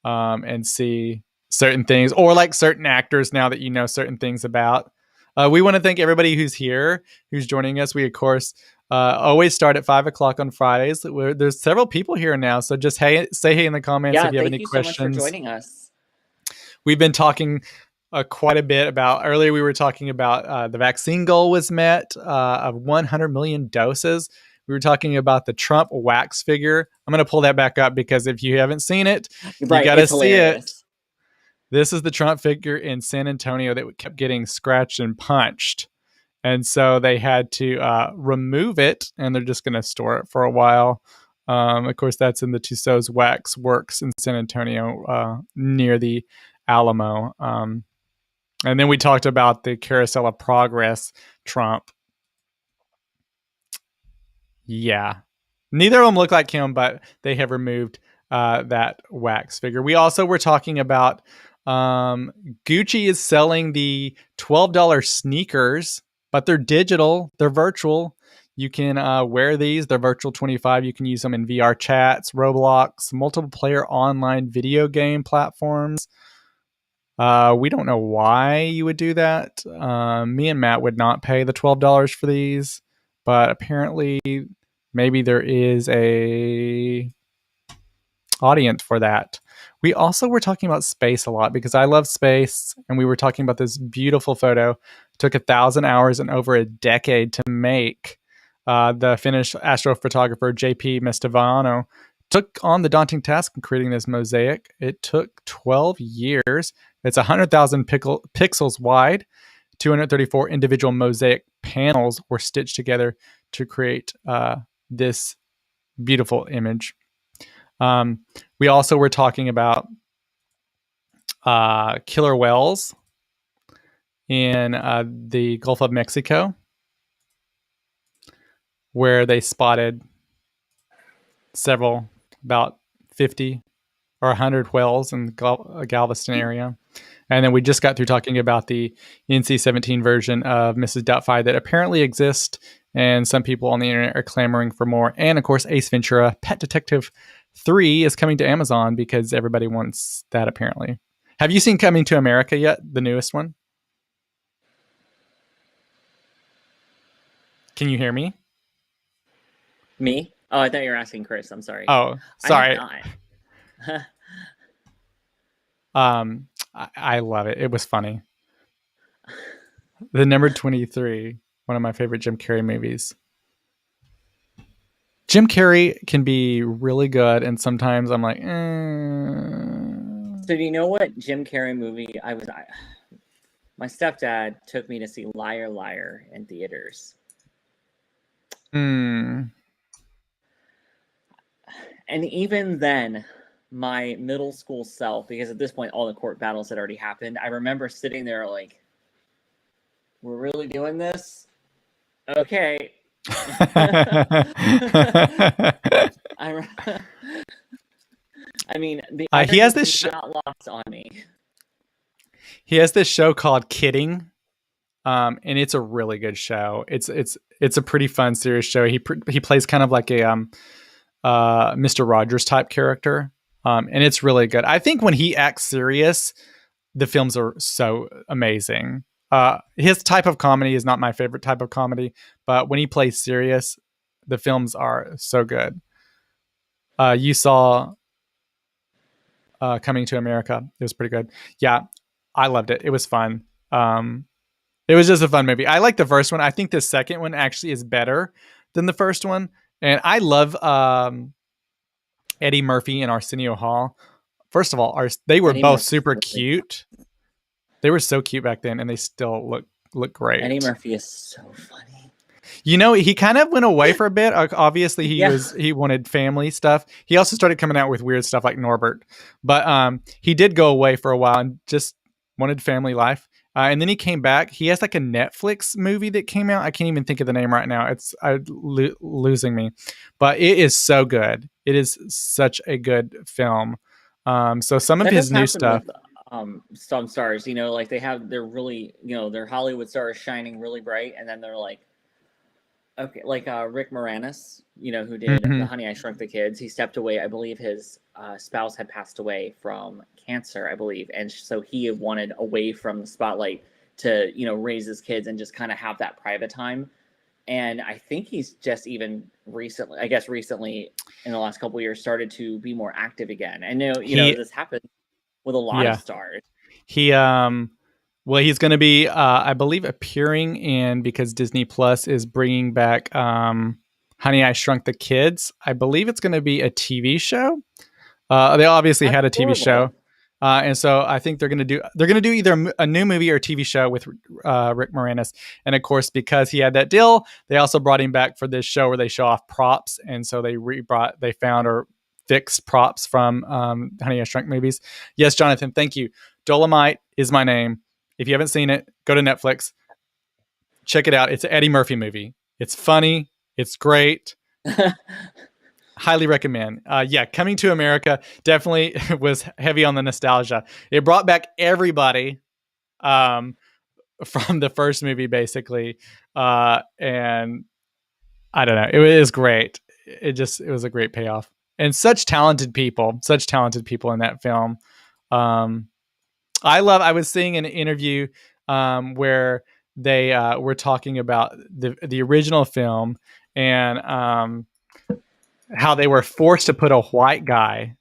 and see certain things, or like certain actors now that you know certain things about. We want to thank everybody who's here, who's joining us. We, of course, always start at 5:00 on Fridays. There's several people here now, so just say hey in the comments if you have any questions. So much for joining us. We've been talking quite a bit about, earlier we were talking about the vaccine goal was met of 100 million doses. We were talking about the Trump wax figure. I'm going to pull that back up because if you haven't seen it, you got to see it. This is the Trump figure in San Antonio that kept getting scratched and punched. And so they had to remove it, and they're just going to store it for a while. Of course, that's in the Tussauds Wax Works in San Antonio near the Alamo. And then we talked about the Carousel of Progress Trump. Yeah. Neither of them look like him, but they have removed that wax figure. We also were talking about Gucci is selling the $12 sneakers, but they're digital. They're virtual. You can wear these. They're virtual 25. You can use them in VR chats, Roblox, multiple player online video game platforms. We don't know why you would do that. Me and Matt would not pay the $12 for these, but apparently maybe there is a audience for that. We also were talking about space a lot because I love space, and we were talking about this beautiful photo. It took 1,000 hours and over a decade to make. The Finnish astrophotographer J.P. Mestivano took on the daunting task of creating this mosaic. It took 12 years. It's 100,000 pixels wide. 234 individual mosaic panels were stitched together to create this beautiful image. We also were talking about killer whales in the Gulf of Mexico, where they spotted about 50 or 100 whales in the Galveston area. And then we just got through talking about the NC-17 version of Mrs. Doubtfire that apparently exists, and some people on the internet are clamoring for more. And of course, Ace Ventura Pet Detective 3 is coming to Amazon because everybody wants that apparently. Have you seen Coming to America yet? The newest one? Can you hear me? Me? Oh, I thought you were asking Chris. I'm sorry. Oh, sorry. I love it. It was funny. The number 23, one of my favorite Jim Carrey movies. Jim Carrey can be really good, and sometimes I'm like, So do you know what Jim Carrey movie my stepdad took me to see Liar Liar in theaters. And even then, my middle school self, because at this point all the court battles had already happened, I remember sitting there like, we're really doing this? Okay. I mean, he has this not lost on me. He has this show called Kidding And it's a really good show. It's a pretty fun, serious show. He plays kind of like a Mr. Rogers type character, and it's really good. I think when he acts serious, the films are so amazing. His type of comedy is not my favorite type of comedy, but when he plays serious, the films are so good. You saw Coming to America. It was pretty good. Yeah, I loved it. It was fun. It was just a fun movie. I like the first one. I think the second one actually is better than the first one. And I love Eddie Murphy and Arsenio Hall. First of all, they were Eddie both Murphy's super really cute. They were so cute back then, and they still look great. Eddie Murphy is so funny. You know, he kind of went away for a bit. Obviously, Yeah. he wanted family stuff. He also started coming out with weird stuff like Norbert, but he did go away for a while and just wanted family life. And then he came back. He has like a Netflix movie that came out. I can't even think of the name right now. It's losing me, but it is so good. It is such a good film. So some of That his does new happen stuff. with some stars, you know, like they're really, you know, their Hollywood stars shining really bright, and then they're like, okay, like Rick Moranis, you know, who did Mhm. the Honey I Shrunk the Kids. He stepped away. I believe his spouse had passed away from cancer, I believe, and so he wanted away from the spotlight to, you know, raise his kids and just kind of have that private time. And I think he's just even recently, I guess recently in the last couple of years, started to be more active again. I know, you know, this happens with a lot of Yeah. stars. He well, he's going to be I believe appearing in, because Disney Plus is bringing back Honey I Shrunk the Kids. I believe it's going to be a TV show. They obviously That's had a TV show. horrible. And so I think they're going to do either a new movie or a TV show with Rick Moranis. And of course, because he had that deal, they also brought him back for this show where they show off props. And so they found or fixed props from Honey I Shrunk movies. Yes, Jonathan, thank you. Dolomite is my name. If you haven't seen it, go to Netflix, check it out. It's an Eddie Murphy movie. It's funny. It's great. Highly recommend. Yeah, Coming to America definitely was heavy on the nostalgia. It brought back everybody from the first movie, basically, and I don't know. It was great. It was a great payoff, and such talented people in that film. I was seeing an interview where they were talking about the original film and how they were forced to put a white guy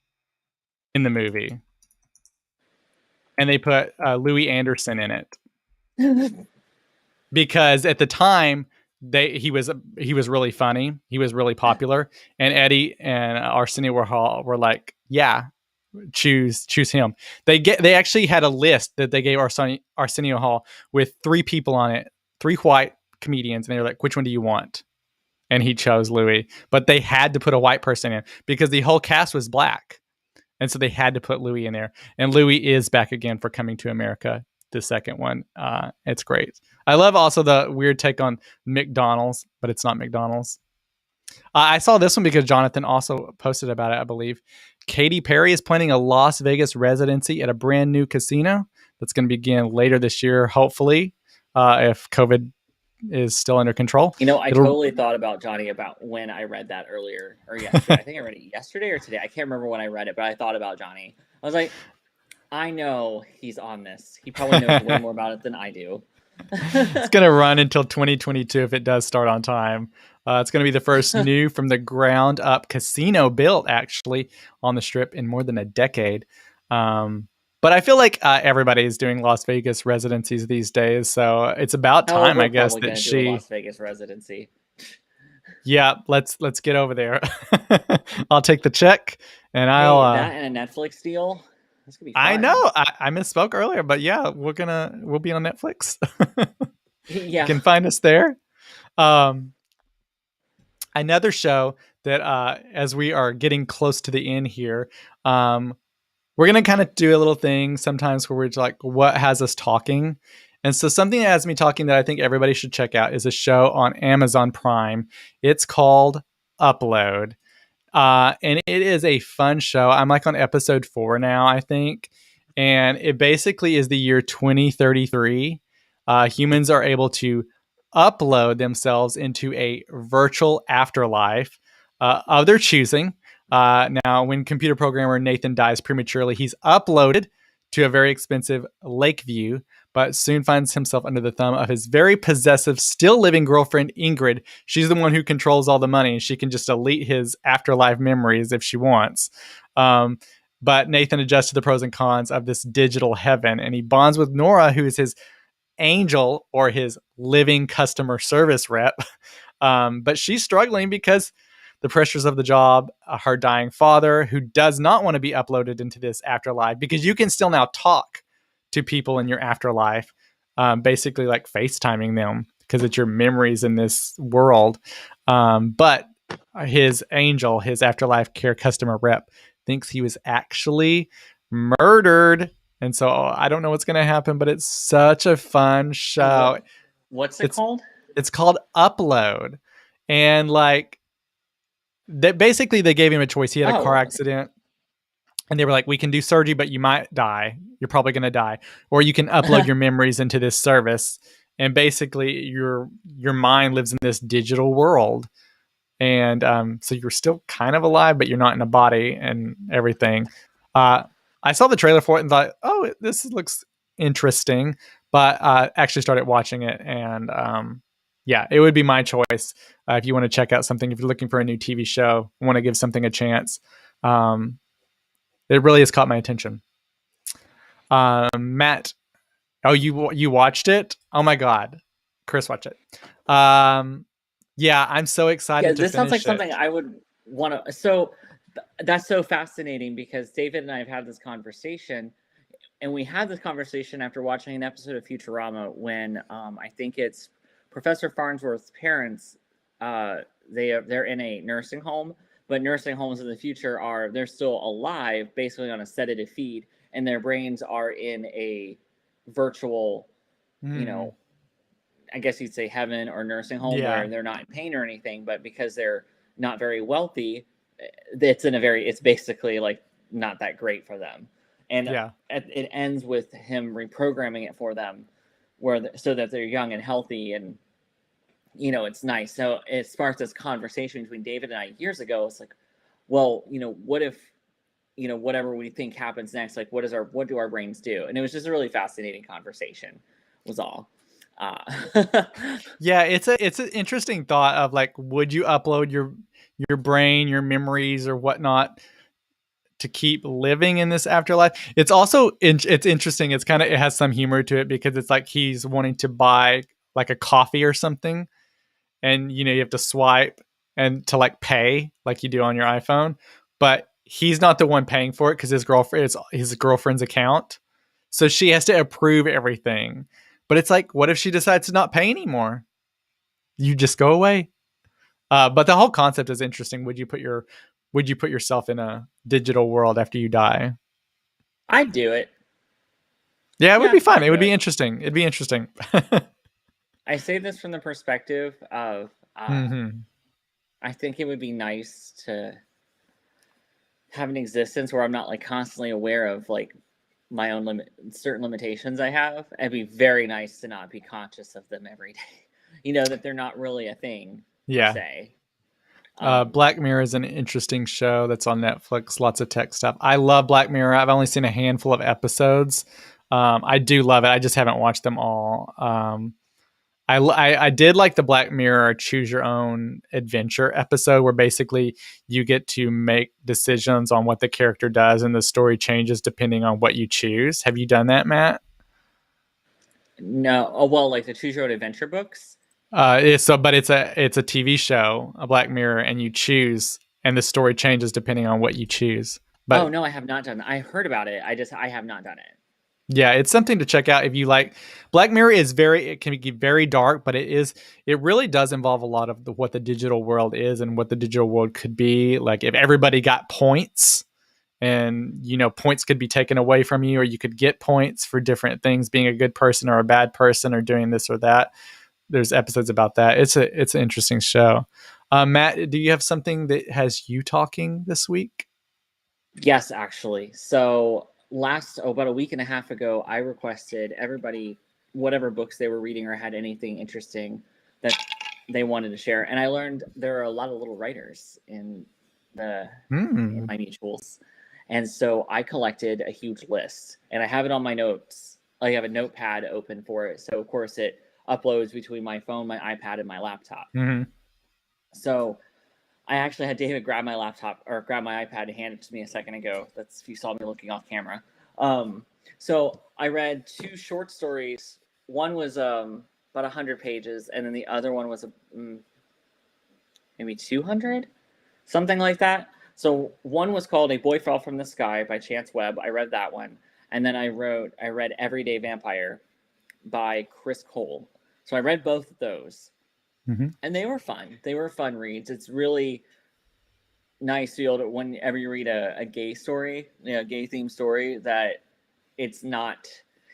in the movie, and they put Louis Anderson in it because at the time he was really funny, he was really popular, and Eddie and Arsenio were like, yeah, choose him. They actually had a list that they gave Arsenio Hall with 3 people on it, 3 white comedians, and they were like, which one do you want? And he chose Louis, but they had to put a white person in because the whole cast was black. And so they had to put Louis in there. And Louis is back again for Coming to America, the second one. It's great. I love also the weird take on McDonald's, but it's not McDonald's. I saw this one because Jonathan also posted about it, I believe. Katy Perry is planning a Las Vegas residency at a brand new casino that's going to begin later this year, hopefully, if COVID is still under control. You know, I totally thought about Johnny about when I read that earlier or yesterday. I think I read it yesterday or today. I can't remember when I read it, but I thought about Johnny. I was like, I know he's on this. He probably knows way more about it than I do. It's going to run until 2022 if it does start on time. It's going to be the first new from the ground up casino built actually on the Strip in more than a decade. But I feel like everybody is doing Las Vegas residencies these days, so it's about time, I guess, that she do a Las Vegas residency. Yeah, let's get over there. I'll take the check, and I'll that and a Netflix deal. That's gonna be fun. I know. I misspoke earlier, but yeah, we'll be on Netflix. Yeah, you can find us there. Another show that as we are getting close to the end here, we're going to kind of do a little thing sometimes where we're like, what has us talking? And so something that has me talking that I think everybody should check out is a show on Amazon Prime. It's called Upload. And it is a fun show. I'm like on episode 4 now, I think. And it basically is the year 2033. humans are able to upload themselves into a virtual afterlife of their choosing. Now, when computer programmer Nathan dies prematurely, he's uploaded to a very expensive Lakeview, but soon finds himself under the thumb of his very possessive, still living girlfriend, Ingrid. She's the one who controls all the money, and she can just delete his afterlife memories if she wants. But Nathan adjusts to the pros and cons of this digital heaven, and he bonds with Nora, who is his angel or his living customer service rep. But she's struggling because the pressures of the job, her dying father, who does not want to be uploaded into this afterlife, because you can still now talk to people in your afterlife, basically like FaceTiming them because it's your memories in this world. But his angel, his afterlife care customer rep, thinks he was actually murdered. And so I don't know what's going to happen, but it's such a fun show. What's it called? It's called Upload. And like, basically they gave him a choice. He had a car accident. And they were like, we can do surgery, but you might die. You're probably going to die. Or you can upload your memories into this service. And basically your mind lives in this digital world. And so you're still kind of alive, but you're not in a body and everything. I saw the trailer for it and thought, oh, this looks interesting. But actually started watching it. And yeah, it would be my choice if you want to check out something. If you're looking for a new TV show, want to give something a chance. It really has caught my attention. Matt, you watched it? Oh my God, Chris, watch it. Yeah, I'm so excited. This sounds like something I would want to. So that's so fascinating because David and I have had this conversation, and we had this conversation after watching an episode of Futurama when I think it's Professor Farnsworth's parents. They're in a nursing home. But nursing homes in the future they're still alive, basically on a sedative feed, and their brains are in a virtual, I guess you'd say heaven or nursing home where they're not in pain or anything, but because they're not very wealthy, it's basically like not that great for them. And it ends with him reprogramming it for them so that they're young and healthy and it's nice. So it sparked this conversation between David and I years ago. It's like, well, what if, whatever we think happens next, like what do our brains do? And it was just a really fascinating conversation was all. Yeah, it's an interesting thought of like, would you upload your brain, your memories or whatnot to keep living in this afterlife? It's also, it's interesting. It has some humor to it because it's like he's wanting to buy like a coffee or something. And you have to swipe and to like pay like you do on your iPhone, but he's not the one paying for it because it's his girlfriend's account, so she has to approve everything. But it's like, what if she decides to not pay anymore? You just go away. But the whole concept is interesting. Would you put yourself in a digital world after you die? I'd do it. Yeah, it would be fun. It would be interesting. It'd be interesting. I say this from the perspective of, I think it would be nice to have an existence where I'm not like constantly aware of like my own certain limitations I have. It'd be very nice to not be conscious of them every day. That they're not really a thing. Yeah. Per se. Black Mirror is an interesting show that's on Netflix. Lots of tech stuff. I love Black Mirror. I've only seen a handful of episodes. I do love it. I just haven't watched them all. I did like the Black Mirror Choose Your Own Adventure episode where basically you get to make decisions on what the character does and the story changes depending on what you choose. Have you done that, Matt? No. Oh, well, like the Choose Your Own Adventure books? But it's a TV show, a Black Mirror, and you choose and the story changes depending on what you choose. But, no, I have not done that. I heard about it. I have not done it. Yeah, it's something to check out if you like. Black Mirror it can be very dark, but it really does involve a lot of what the digital world is and what the digital world could be. Like if everybody got points and, points could be taken away from you, or you could get points for different things, being a good person or a bad person or doing this or that. There's episodes about that. It's an interesting show. Matt, do you have something that has you talking this week? Yes, actually. So about a week and a half ago, I requested everybody whatever books they were reading or had anything interesting that they wanted to share. And I learned there are a lot of little writers in my mutuals. And so I collected a huge list, and I have it on my notes. I have a notepad open for it. So of course it uploads between my phone, my iPad, and my laptop. So I actually had David grab my laptop or grab my iPad and hand it to me a second ago. That's if you saw me looking off camera. So I read 2 short stories. One was about 100 pages, and then the other one was maybe 200, something like that. So one was called A Boy Fell from the Sky by Chance Webb. I read that one. And then I read Everyday Vampire by Chris Cole. So I read both of those. And they were fun. They were fun reads. It's really nice to be able to, whenever you read a gay story, a gay themed story, that it's not,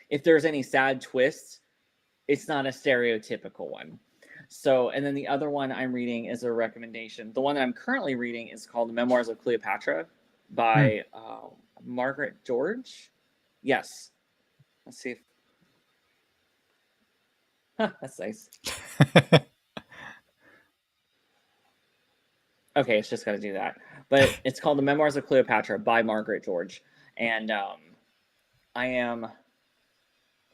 if there's any sad twists, it's not a stereotypical one. So, and then the other one I'm reading is a recommendation. The one that I'm currently reading is called The Memoirs of Cleopatra by Margaret George. Yes. Let's see if... that's nice. Okay, it's just got to do that. But it's called The Memoirs of Cleopatra by Margaret George. And I am a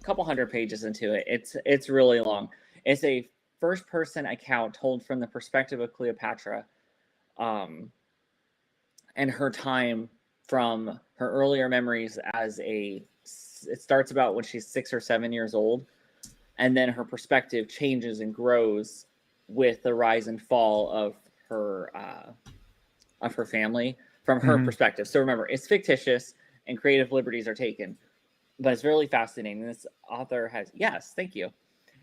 couple hundred pages into it. It's really long. It's a first-person account told from the perspective of Cleopatra and her time from her earlier memories as it starts about when she's 6 or 7 years old, and then her perspective changes and grows with the rise and fall of her family from her perspective. So remember, it's fictitious and creative liberties are taken, but it's really fascinating. This author has, yes, thank you.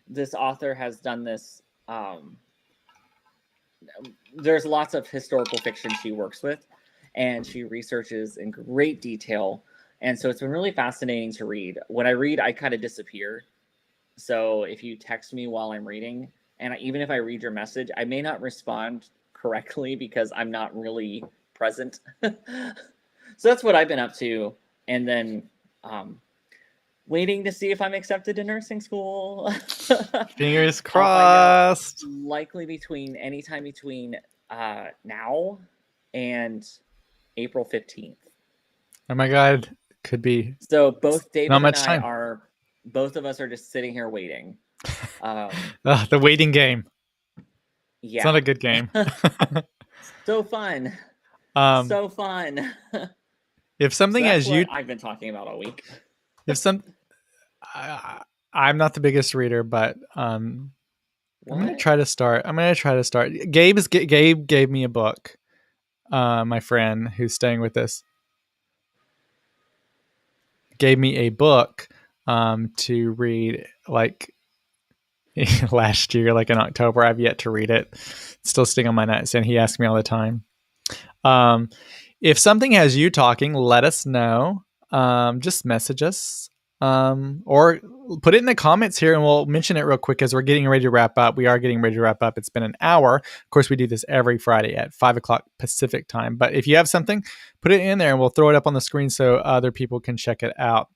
This author has done this. There's lots of historical fiction she works with, and she researches in great detail. And so it's been really fascinating to read. When I read, I kind of disappear. So if you text me while I'm reading, and even if I read your message, I may not respond correctly because I'm not really present. So that's what I've been up to. And then waiting to see if I'm accepted to nursing school. Fingers crossed. Likely anytime between now and April 15th. Oh my God. Could be. So both David not much and time. Both of us are just sitting here waiting. The waiting game. Yeah. It's not a good game. So fun. So fun. If something so has you... I've been talking about all week. I'm not the biggest reader, but I'm gonna try to start. Gabe gave me a book. My friend who's staying with us gave me a book to read like last year, like in October. I've yet to read it. It's still sitting on my nightstand. He asks me all the time. If something has you talking, let us know. Just message us. Or put it in the comments here and we'll mention it real quick as we're getting ready to wrap up. We are getting ready to wrap up. It's been an hour. Of course, we do this every Friday at 5:00 Pacific time. But if you have something, put it in there and we'll throw it up on the screen so other people can check it out.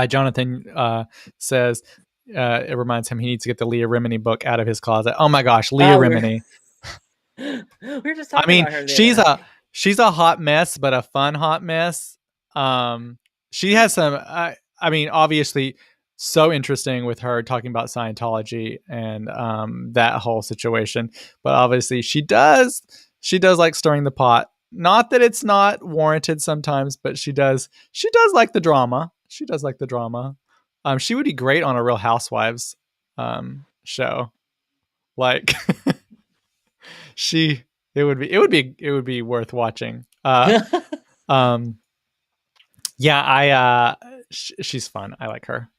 Jonathan says it reminds him he needs to get the Leah Remini book out of his closet. Oh my gosh, Leah Remini. We were just talking about her. She's a hot mess, but a fun hot mess. She has some, obviously so interesting with her talking about Scientology and that whole situation. But obviously she does like stirring the pot. Not that it's not warranted sometimes, but she does like the drama. She does like the drama. She would be great on a Real Housewives show. Like it would be worth watching. She's fun. I like her.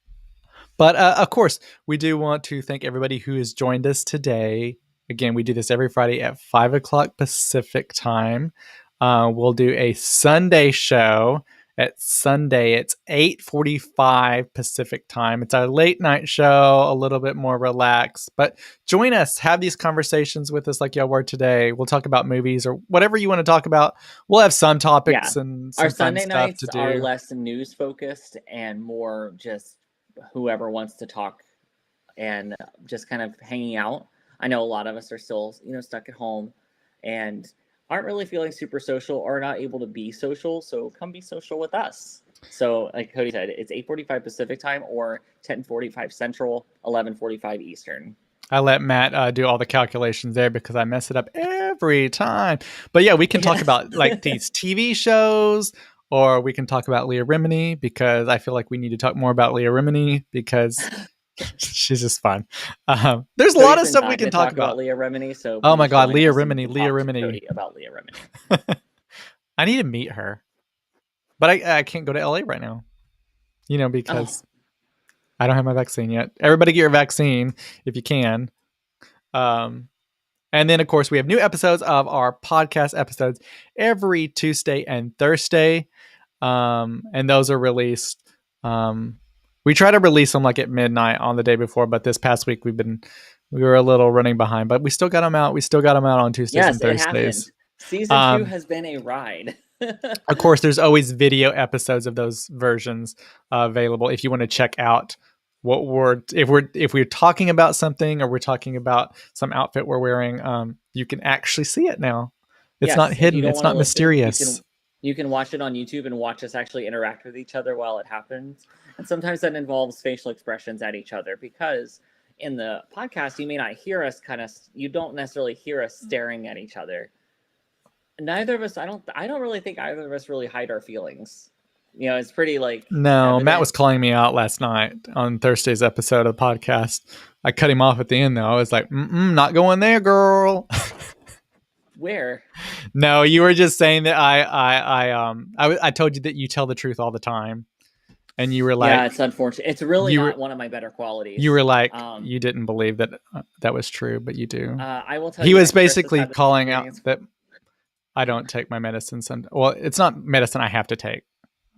But of course, we do want to thank everybody who has joined us today. Again, we do this every Friday at 5:00 Pacific time. We'll do a Sunday show at Sunday. It's 8:45 Pacific time. It's our late night show, a little bit more relaxed. But join us. Have these conversations with us like y'all were today. We'll talk about movies or whatever you want to talk about. We'll have some topics and some our fun Sunday stuff nights to do. are less news focused and more just whoever wants to talk and just kind of hanging out. I know a lot of us are still, stuck at home and aren't really feeling super social or not able to be social. So come be social with us. So like Cody said, it's 8:45 Pacific time or 10:45 Central, 11:45 Eastern. I let Matt do all the calculations there because I mess it up every time. But yeah, we can talk about like these TV shows, or we can talk about Leah Remini because I feel like we need to talk more about Leah Remini because she's just fun. There's a lot of stuff we can talk about. Leah Remini. So oh my God, Leah Remini, Leah Remini. Cody about Leah Remini. I need to meet her, but I can't go to LA right now. Because I don't have my vaccine yet. Everybody get your vaccine if you can. And then, of course, we have new episodes of our podcast episodes every Tuesday and Thursday. And those are released. We try to release them like at midnight on the day before, but this past week we were a little running behind, but we still got them out. We still got them out on Tuesdays and Thursdays. It happened. Season 2 has been a ride. Of course, there's always video episodes of those versions available if you want to check out if we're talking about something or we're talking about some outfit we're wearing. You can actually see it now. It's not hidden. It's not mysterious. You can watch it on YouTube and watch us actually interact with each other while it happens. And sometimes that involves facial expressions at each other because in the podcast you may not hear us you don't necessarily hear us staring at each other. Neither of us, I don't really think either of us really hide our feelings. It's pretty like no. evident. Matt was calling me out last night on Thursday's episode of the podcast. I cut him off at the end though. I was like, not going there, girl. Where? No, you were just saying that I told you that you tell the truth all the time, and you were like, yeah, it's unfortunate. It's really not one of my better qualities. You were like, you didn't believe that that was true, but you do. I will tell you. He was was basically calling out that I don't take my medicine. Well, it's not medicine I have to take.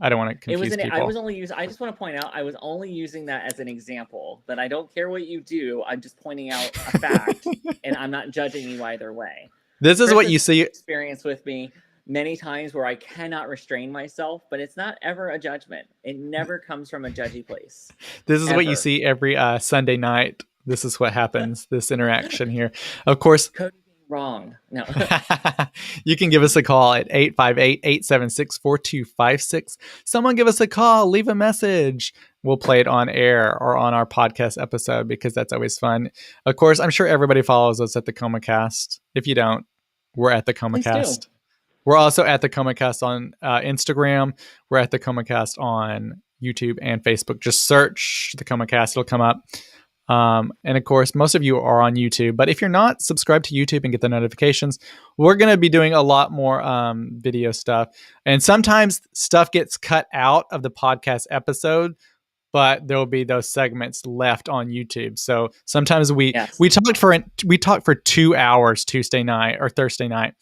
I don't want to confuse people. I just want to point out I was only using that as an example. That I don't care what you do. I'm just pointing out a fact, and I'm not judging you either way. This is what you see. Experience with me many times where I cannot restrain myself, but it's not ever a judgment. It never comes from a judgy place. This is what you see every Sunday night. This is what happens. This interaction here, of course. Cody being wrong. No. You can give us a call at 858-876-4256. Someone give us a call. Leave a message. We'll play it on air or on our podcast episode because that's always fun. Of course, I'm sure everybody follows us at the ComaCast. If you don't, we're at the ComaCast. We're also at the ComaCast on Instagram. We're at the ComaCast on YouTube and Facebook. Just search the ComaCast. It'll come up. And of course, most of you are on YouTube. But if you're not, subscribe to YouTube and get the notifications. We're going to be doing a lot more video stuff. And sometimes stuff gets cut out of the podcast episode, but there will be those segments left on YouTube. So sometimes we talked for 2 hours Tuesday night or Thursday night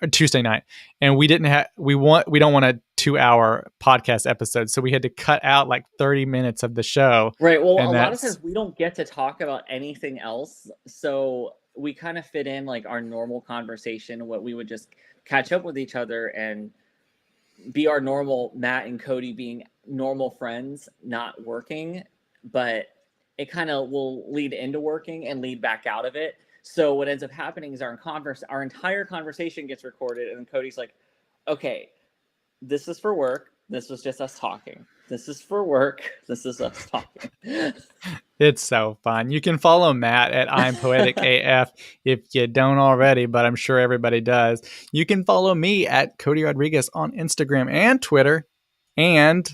or Tuesday night, and we don't want a 2-hour podcast episode, so we had to cut out like 30 minutes of the show. Right. Well, a lot of times we don't get to talk about anything else, so we kind of fit in like our normal conversation. What we would just catch up with each other and be our normal Matt and Cody being normal friends, not working, but it kind of will lead into working and lead back out of it. So what ends up happening is our entire conversation gets recorded, and Cody's like, okay, this is for work. This was just us talking. This is for work. This is us talking. It's so fun. You can follow Matt at I'm Poetic AF if you don't already, but I'm sure everybody does. You can follow me at Cody Rodriguez on Instagram and Twitter. And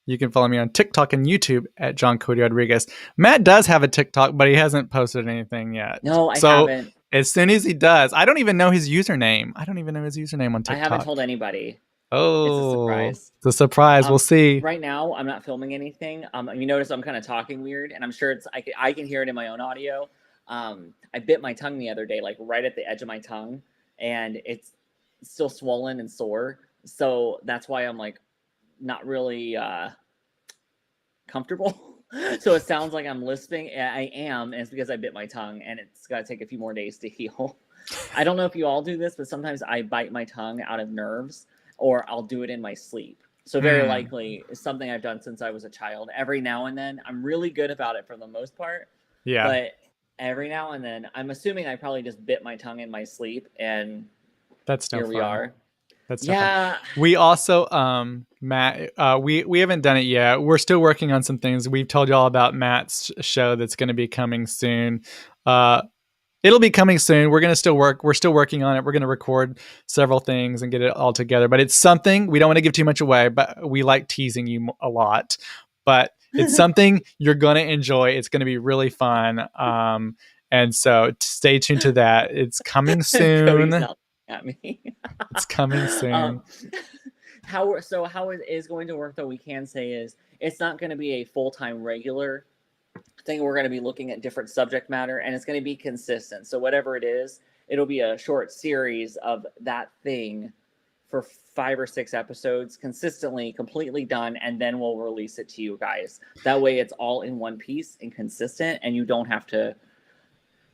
you can follow me on TikTok and YouTube at John Cody Rodriguez. Matt does have a TikTok, but he hasn't posted anything yet. No, I haven't. As soon as he does, I don't even know his username. on TikTok. I haven't told anybody. Oh, it's a surprise. It's a surprise. We'll see. Right now, I'm not filming anything. You notice I'm kind of talking weird, and I'm sure I can hear it in my own audio. I bit my tongue the other day, like right at the edge of my tongue, and it's still swollen and sore. So that's why I'm like not really comfortable. So it sounds like I'm lisping. I am, and it's because I bit my tongue, and it's got to take a few more days to heal. I don't know if you all do this, but sometimes I bite my tongue out of nerves, or I'll do it in my sleep. So very likely it's something I've done since I was a child. Every now and then, I'm really good about it for the most part. Yeah. But every now and then, I'm assuming I probably just bit my tongue in my sleep, and that's no here fun. we are. That's yeah. Fun. We also, Matt, we haven't done it yet. We're still working on some things. We've told you all about Matt's show that's going to be coming soon. It'll be coming soon. We're still working on it. We're going to record several things and get it all together, but it's something we don't want to give too much away, but we like teasing you a lot, but it's something you're going to enjoy. It's going to be really fun. And so stay tuned to that. It's coming soon. Cody's not at me. It's coming soon. How it is going to work, though, we can say is it's not going to be a full-time regular thing. We're going to be looking at different subject matter, and it's going to be consistent. So whatever it is, it'll be a short series of that thing for 5 or 6 episodes, consistently, completely done, and then we'll release it to you guys. That way it's all in one piece and consistent, and you don't have to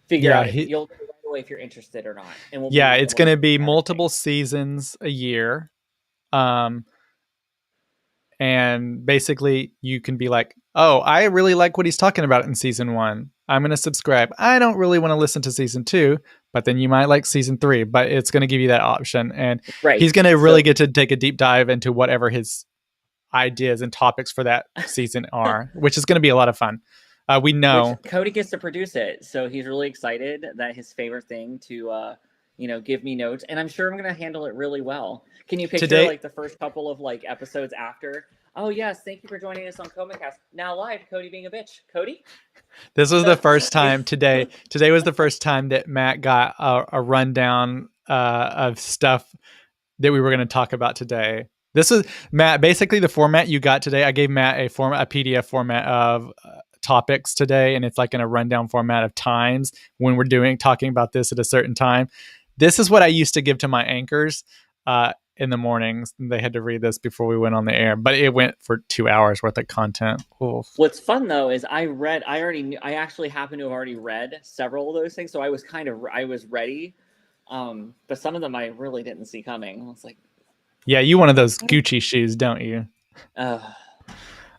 figure out if you'll know right away if you're interested or not. And it's going to be multiple seasons a year. And basically you can be like, oh, I really like what he's talking about in season 1. I'm going to subscribe. I don't really want to listen to season 2, but then you might like season 3, but it's going to give you that option. And he's going to really get to take a deep dive into whatever his ideas and topics for that season are, which is going to be a lot of fun. We know Cody gets to produce it. So he's really excited that his favorite thing to, give me notes, and I'm sure I'm going to handle it really well. Can you picture like the first couple of like episodes after? Oh yes, thank you for joining us on ComaCast. Now live, Cody being a bitch. Cody? This was the first time today. Today was the first time that Matt got a rundown of stuff that we were going to talk about today. This was Matt. Basically, the format you got today. I gave Matt a PDF format of topics today, and it's like in a rundown format of times when we're talking about this at a certain time. This is what I used to give to my anchors in the mornings. They had to read this before we went on the air, but it went for 2 hours worth of content. Oof. What's fun though is I actually happen to have already read several of those things, so I was ready. But some of them I really didn't see coming. I was like, yeah, you one of those Gucci shoes, don't you?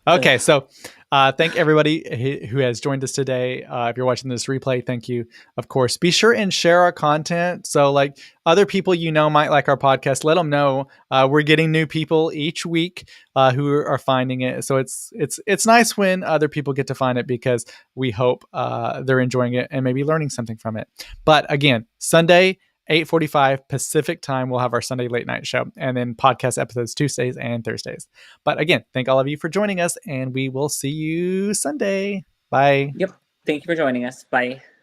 Okay, so thank everybody who has joined us today. If you're watching this replay, thank you. Of course, be sure and share our content. So like other people might like our podcast, let them know. We're getting new people each week who are finding it. So it's nice when other people get to find it, because we hope they're enjoying it and maybe learning something from it. But again, Sunday, 8:45 Pacific time, we'll have our Sunday late night show, and then podcast episodes Tuesdays and Thursdays. But again, thank all of you for joining us, and we will see you Sunday. Bye. Yep. Thank you for joining us. Bye.